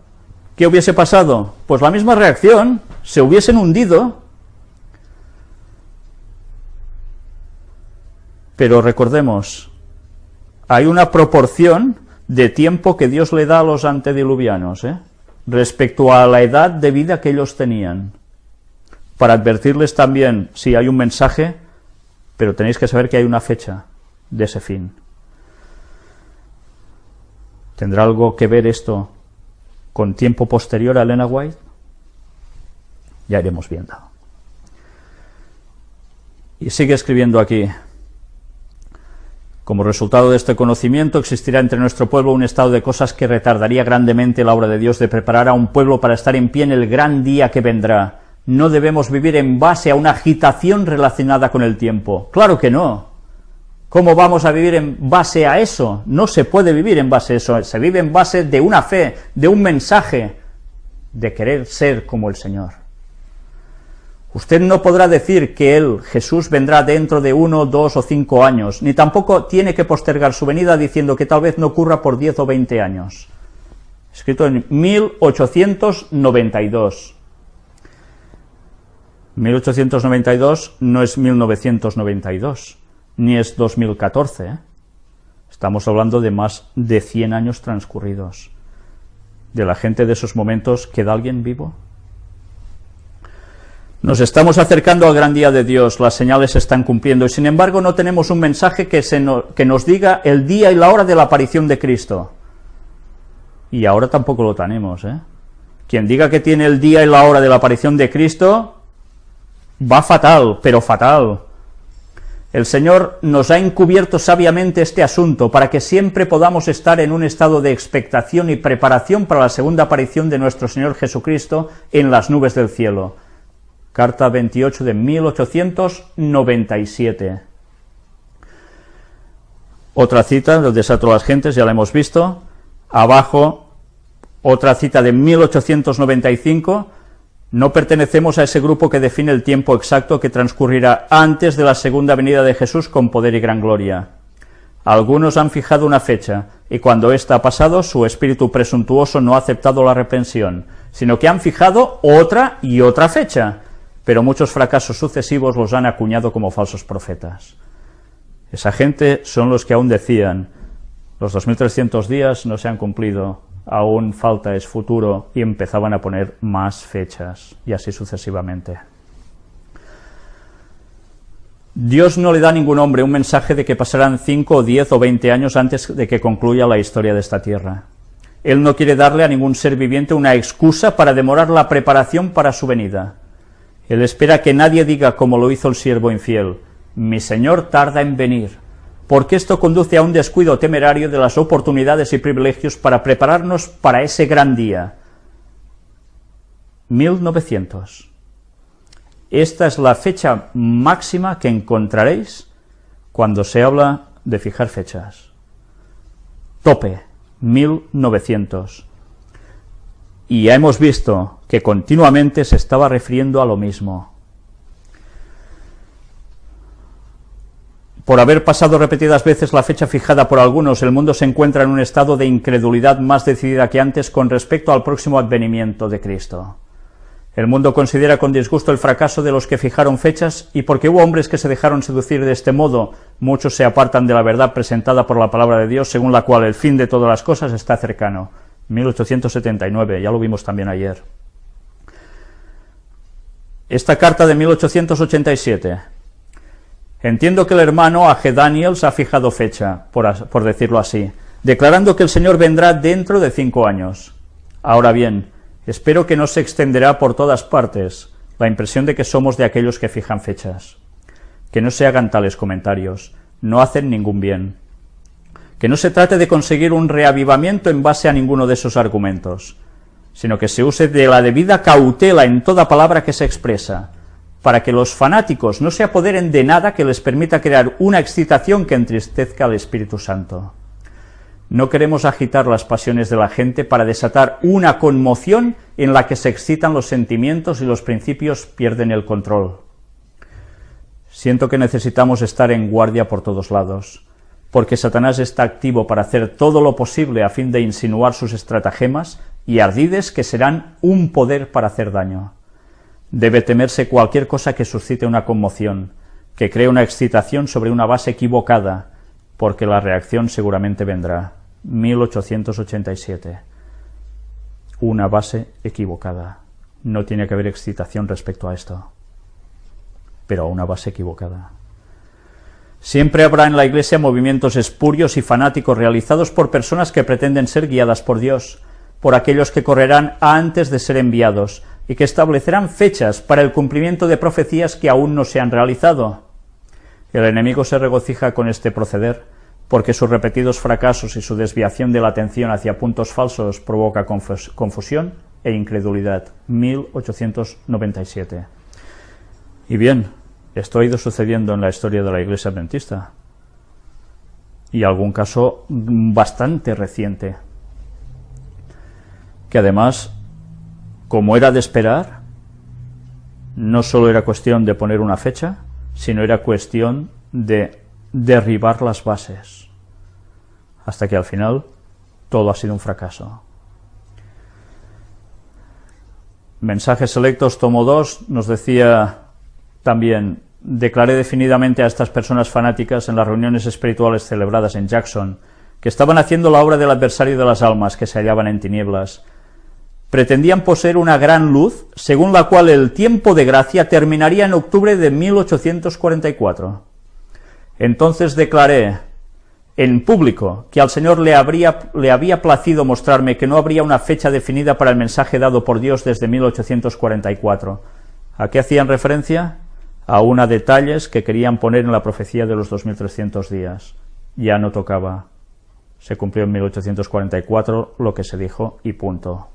¿Qué hubiese pasado? Pues la misma reacción, se hubiesen hundido. Pero recordemos, hay una proporción de tiempo que Dios le da a los antediluvianos, respecto a la edad de vida que ellos tenían, para advertirles también, sí, hay un mensaje, pero tenéis que saber que hay una fecha de ese fin. ¿Tendrá algo que ver esto con tiempo posterior a Elena White? Ya iremos viendo. Y sigue escribiendo aquí, Como resultado de este conocimiento, existirá entre nuestro pueblo un estado de cosas que retardaría grandemente la obra de Dios de preparar a un pueblo para estar en pie en el gran día que vendrá. No debemos vivir en base a una agitación relacionada con el tiempo. ¡Claro que no! ¿Cómo vamos a vivir en base a eso? No se puede vivir en base a eso. Se vive en base de una fe, de un mensaje, de querer ser como el Señor. Usted no podrá decir que Él, Jesús, vendrá dentro de 1, 2 o 5 años, ni tampoco tiene que postergar su venida diciendo que tal vez no ocurra por 10 o 20 años. Escrito en 1892. 1892 no es 1992, ni es 2014. Estamos hablando de más de 100 años transcurridos. ¿De la gente de esos momentos queda alguien vivo? Nos estamos acercando al gran día de Dios, las señales se están cumpliendo, y sin embargo no tenemos un mensaje que nos diga el día y la hora de la aparición de Cristo. Y ahora tampoco lo tenemos, Quien diga que tiene el día y la hora de la aparición de Cristo, va fatal, pero fatal. El Señor nos ha encubierto sabiamente este asunto para que siempre podamos estar en un estado de expectación y preparación para la segunda aparición de nuestro Señor Jesucristo en las nubes del cielo. Carta 28 de 1897. Otra cita del desato de las gentes, ya la hemos visto. Abajo, otra cita de 1895. No pertenecemos a ese grupo que define el tiempo exacto que transcurrirá antes de la segunda venida de Jesús con poder y gran gloria. Algunos han fijado una fecha, y cuando ésta ha pasado, su espíritu presuntuoso no ha aceptado la reprensión, sino que han fijado otra y otra fecha, pero muchos fracasos sucesivos los han acuñado como falsos profetas. Esa gente son los que aún decían, los 2300 días no se han cumplido, aún falta, es futuro, y empezaban a poner más fechas, y así sucesivamente. Dios no le da a ningún hombre un mensaje de que pasarán 5 o 10 o 20 años antes de que concluya la historia de esta tierra. Él no quiere darle a ningún ser viviente una excusa para demorar la preparación para su venida. Él espera que nadie diga como lo hizo el siervo infiel, mi Señor tarda en venir, porque esto conduce a un descuido temerario de las oportunidades y privilegios para prepararnos para ese gran día. 1900. Esta es la fecha máxima que encontraréis cuando se habla de fijar fechas. Tope, 1900. Y ya hemos visto que continuamente se estaba refiriendo a lo mismo. Por haber pasado repetidas veces la fecha fijada por algunos, el mundo se encuentra en un estado de incredulidad más decidida que antes con respecto al próximo advenimiento de Cristo. El mundo considera con disgusto el fracaso de los que fijaron fechas, y porque hubo hombres que se dejaron seducir de este modo, muchos se apartan de la verdad presentada por la palabra de Dios, según la cual el fin de todas las cosas está cercano. 1879, ya lo vimos también ayer. Esta carta de 1887. Entiendo que el hermano A.G. Daniels ha fijado fecha, por decirlo así, declarando que el Señor vendrá dentro de 5 años. Ahora bien, espero que no se extenderá por todas partes la impresión de que somos de aquellos que fijan fechas. Que no se hagan tales comentarios, no hacen ningún bien. Que no se trate de conseguir un reavivamiento en base a ninguno de esos argumentos, sino que se use de la debida cautela en toda palabra que se expresa, para que los fanáticos no se apoderen de nada que les permita crear una excitación que entristezca al Espíritu Santo. No queremos agitar las pasiones de la gente para desatar una conmoción en la que se excitan los sentimientos y los principios pierden el control. Siento que necesitamos estar en guardia por todos lados, porque Satanás está activo para hacer todo lo posible a fin de insinuar sus estratagemas y ardides que serán un poder para hacer daño. Debe temerse cualquier cosa que suscite una conmoción, que cree una excitación sobre una base equivocada, porque la reacción seguramente vendrá. 1887. Una base equivocada. No tiene que haber excitación respecto a esto, pero a una base equivocada. Siempre habrá en la Iglesia movimientos espurios y fanáticos realizados por personas que pretenden ser guiadas por Dios, por aquellos que correrán antes de ser enviados y que establecerán fechas para el cumplimiento de profecías que aún no se han realizado. El enemigo se regocija con este proceder, porque sus repetidos fracasos y su desviación de la atención hacia puntos falsos provoca confusión e incredulidad. 1897. Y bien, esto ha ido sucediendo en la historia de la Iglesia Adventista, y algún caso bastante reciente, que además, como era de esperar, no solo era cuestión de poner una fecha, sino era cuestión de derribar las bases, hasta que al final todo ha sido un fracaso. Mensajes Selectos, tomo 2, nos decía también: declaré definidamente a estas personas fanáticas en las reuniones espirituales celebradas en Jackson que estaban haciendo la obra del adversario de las almas que se hallaban en tinieblas. Pretendían poseer una gran luz, según la cual el tiempo de gracia terminaría en octubre de 1844. Entonces declaré en público que al Señor le había placido mostrarme que no habría una fecha definida para el mensaje dado por Dios desde 1844. ¿A qué hacían referencia? A una detalles que querían poner en la profecía de los 2300 días. Ya no tocaba. Se cumplió en 1844 lo que se dijo y punto.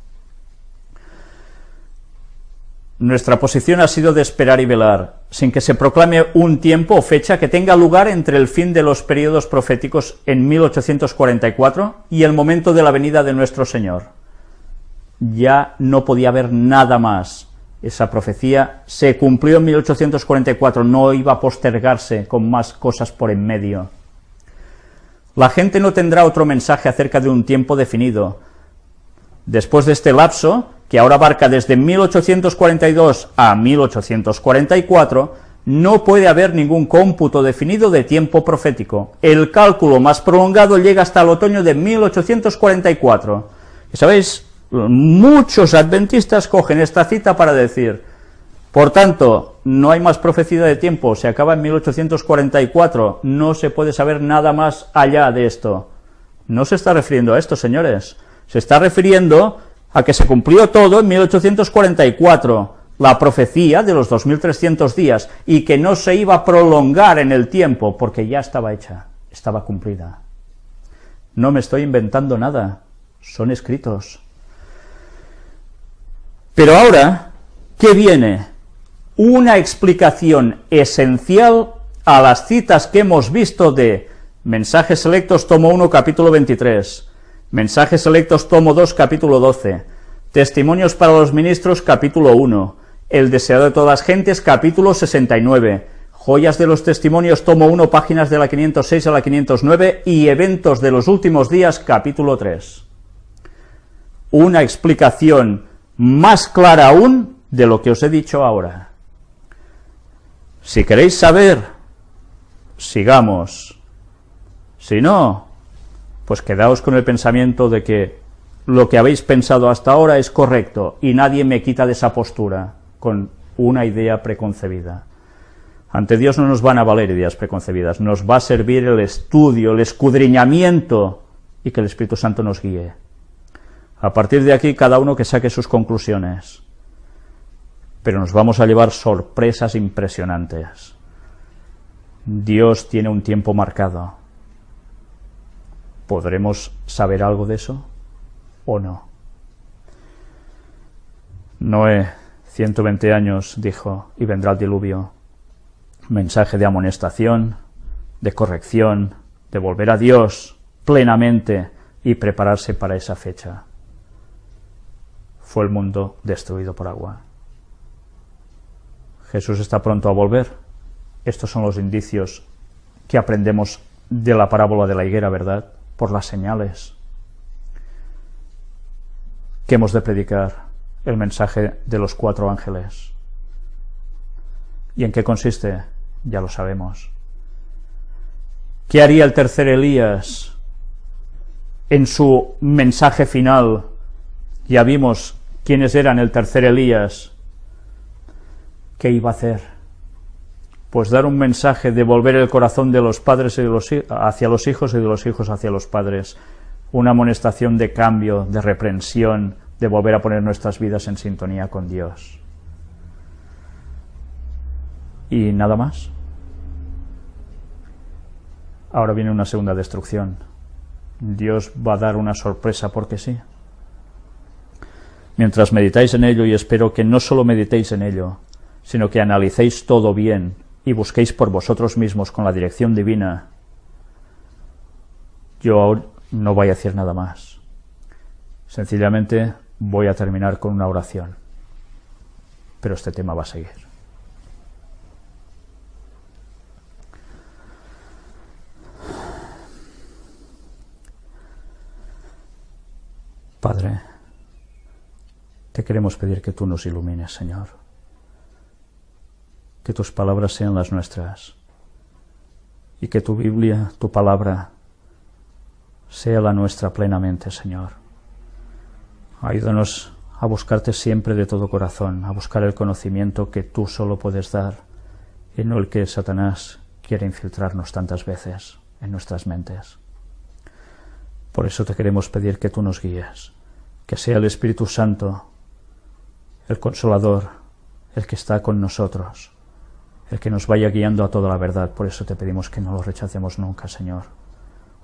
Nuestra posición ha sido de esperar y velar, sin que se proclame un tiempo o fecha que tenga lugar entre el fin de los períodos proféticos en 1844 y el momento de la venida de nuestro Señor. Ya no podía haber nada más. Esa profecía se cumplió en 1844, no iba a postergarse con más cosas por en medio. La gente no tendrá otro mensaje acerca de un tiempo definido. Después de este lapso, que ahora abarca desde 1842 a 1844, no puede haber ningún cómputo definido de tiempo profético. El cálculo más prolongado llega hasta el otoño de 1844. Y sabéis, muchos adventistas cogen esta cita para decir: por tanto, no hay más profecía de tiempo, se acaba en 1844, no se puede saber nada más allá de esto. No se está refiriendo a esto, señores, se está refiriendo a que se cumplió todo en 1844, la profecía de los 2300 días, y que no se iba a prolongar en el tiempo, porque ya estaba hecha, estaba cumplida. No me estoy inventando nada, son escritos. Pero ahora, ¿qué viene? Una explicación esencial a las citas que hemos visto de Mensajes Selectos, tomo 1, capítulo 23, Mensajes Selectos, tomo 2, capítulo 12, Testimonios para los Ministros, capítulo 1, El Deseado de todas las Gentes, capítulo 69, Joyas de los Testimonios, tomo 1, páginas de la 506 a la 509, y Eventos de los Últimos Días, capítulo 3. Una explicación más clara aún de lo que os he dicho ahora. Si queréis saber, sigamos. Si no, pues quedaos con el pensamiento de que lo que habéis pensado hasta ahora es correcto y nadie me quita de esa postura con una idea preconcebida. Ante Dios no nos van a valer ideas preconcebidas, nos va a servir el estudio, el escudriñamiento y que el Espíritu Santo nos guíe. A partir de aquí, cada uno que saque sus conclusiones. Pero nos vamos a llevar sorpresas impresionantes. Dios tiene un tiempo marcado. ¿Podremos saber algo de eso o no? Noé, 120 años, dijo, y vendrá el diluvio. Mensaje de amonestación, de corrección, de volver a Dios plenamente y prepararse para esa fecha. Fue el mundo destruido por agua. Jesús está pronto a volver. Estos son los indicios que aprendemos de la parábola de la higuera, ¿verdad? Por las señales. ¿Qué hemos de predicar? El mensaje de los 4 ángeles. ¿Y en qué consiste? Ya lo sabemos. ¿Qué haría el tercer Elías en su mensaje final? Ya vimos quiénes eran el tercer Elías. ¿Qué iba a hacer? Pues dar un mensaje de volver el corazón de los padres hacia los hijos y de los hijos hacia los padres, una amonestación de cambio, de reprensión, de volver a poner nuestras vidas en sintonía con Dios. ¿Y nada más? ahora viene una segunda destrucción. Dios va a dar una sorpresa porque sí. Mientras meditáis en ello, y espero que no solo meditéis en ello, sino que analicéis todo bien y busquéis por vosotros mismos con la dirección divina, yo ahora no voy a decir nada más. Sencillamente voy a terminar con una oración. Pero este tema va a seguir. Padre, te queremos pedir que tú nos ilumines, Señor. Que tus palabras sean las nuestras. Y que tu Biblia, tu palabra, sea la nuestra plenamente, Señor. Ayúdanos a buscarte siempre de todo corazón, a buscar el conocimiento que tú solo puedes dar y no el que Satanás quiere infiltrarnos tantas veces en nuestras mentes. Por eso te queremos pedir que tú nos guíes, que sea el Espíritu Santo, el Consolador, el que está con nosotros, el que nos vaya guiando a toda la verdad. Por eso te pedimos que no lo rechacemos nunca, Señor,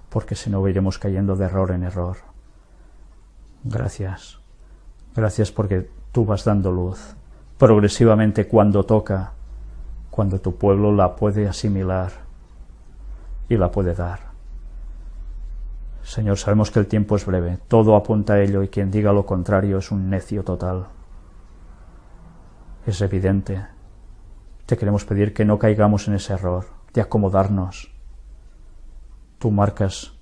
porque si no iremos cayendo de error en error. Gracias. Gracias porque tú vas dando luz progresivamente cuando toca, cuando tu pueblo la puede asimilar y la puede dar. Señor, sabemos que el tiempo es breve, todo apunta a ello y quien diga lo contrario es un necio total. Es evidente. Te queremos pedir que no caigamos en ese error de acomodarnos. Tú marcas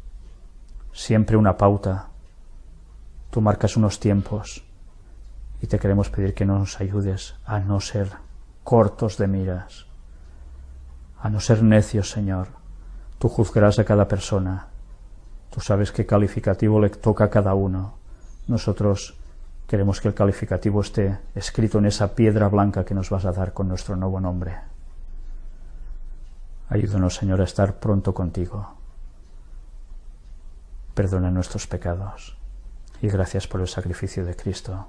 siempre una pauta, tú marcas unos tiempos y te queremos pedir que nos ayudes a no ser cortos de miras, a no ser necios, Señor. Tú juzgarás a cada persona, tú sabes qué calificativo le toca a cada uno. Nosotros queremos que el calificativo esté escrito en esa piedra blanca que nos vas a dar con nuestro nuevo nombre. Ayúdanos, Señor, a estar pronto contigo. Perdona nuestros pecados y gracias por el sacrificio de Cristo,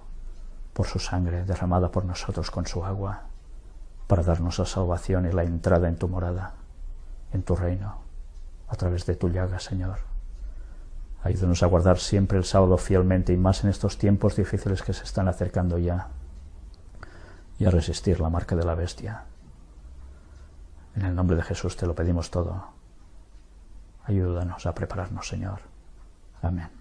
por su sangre derramada por nosotros con su agua, para darnos la salvación y la entrada en tu morada, en tu reino, a través de tu llaga, Señor. Ayúdanos a guardar siempre el sábado fielmente y más en estos tiempos difíciles que se están acercando ya, y a resistir la marca de la bestia. En el nombre de Jesús te lo pedimos todo. Ayúdanos a prepararnos, Señor. Amén.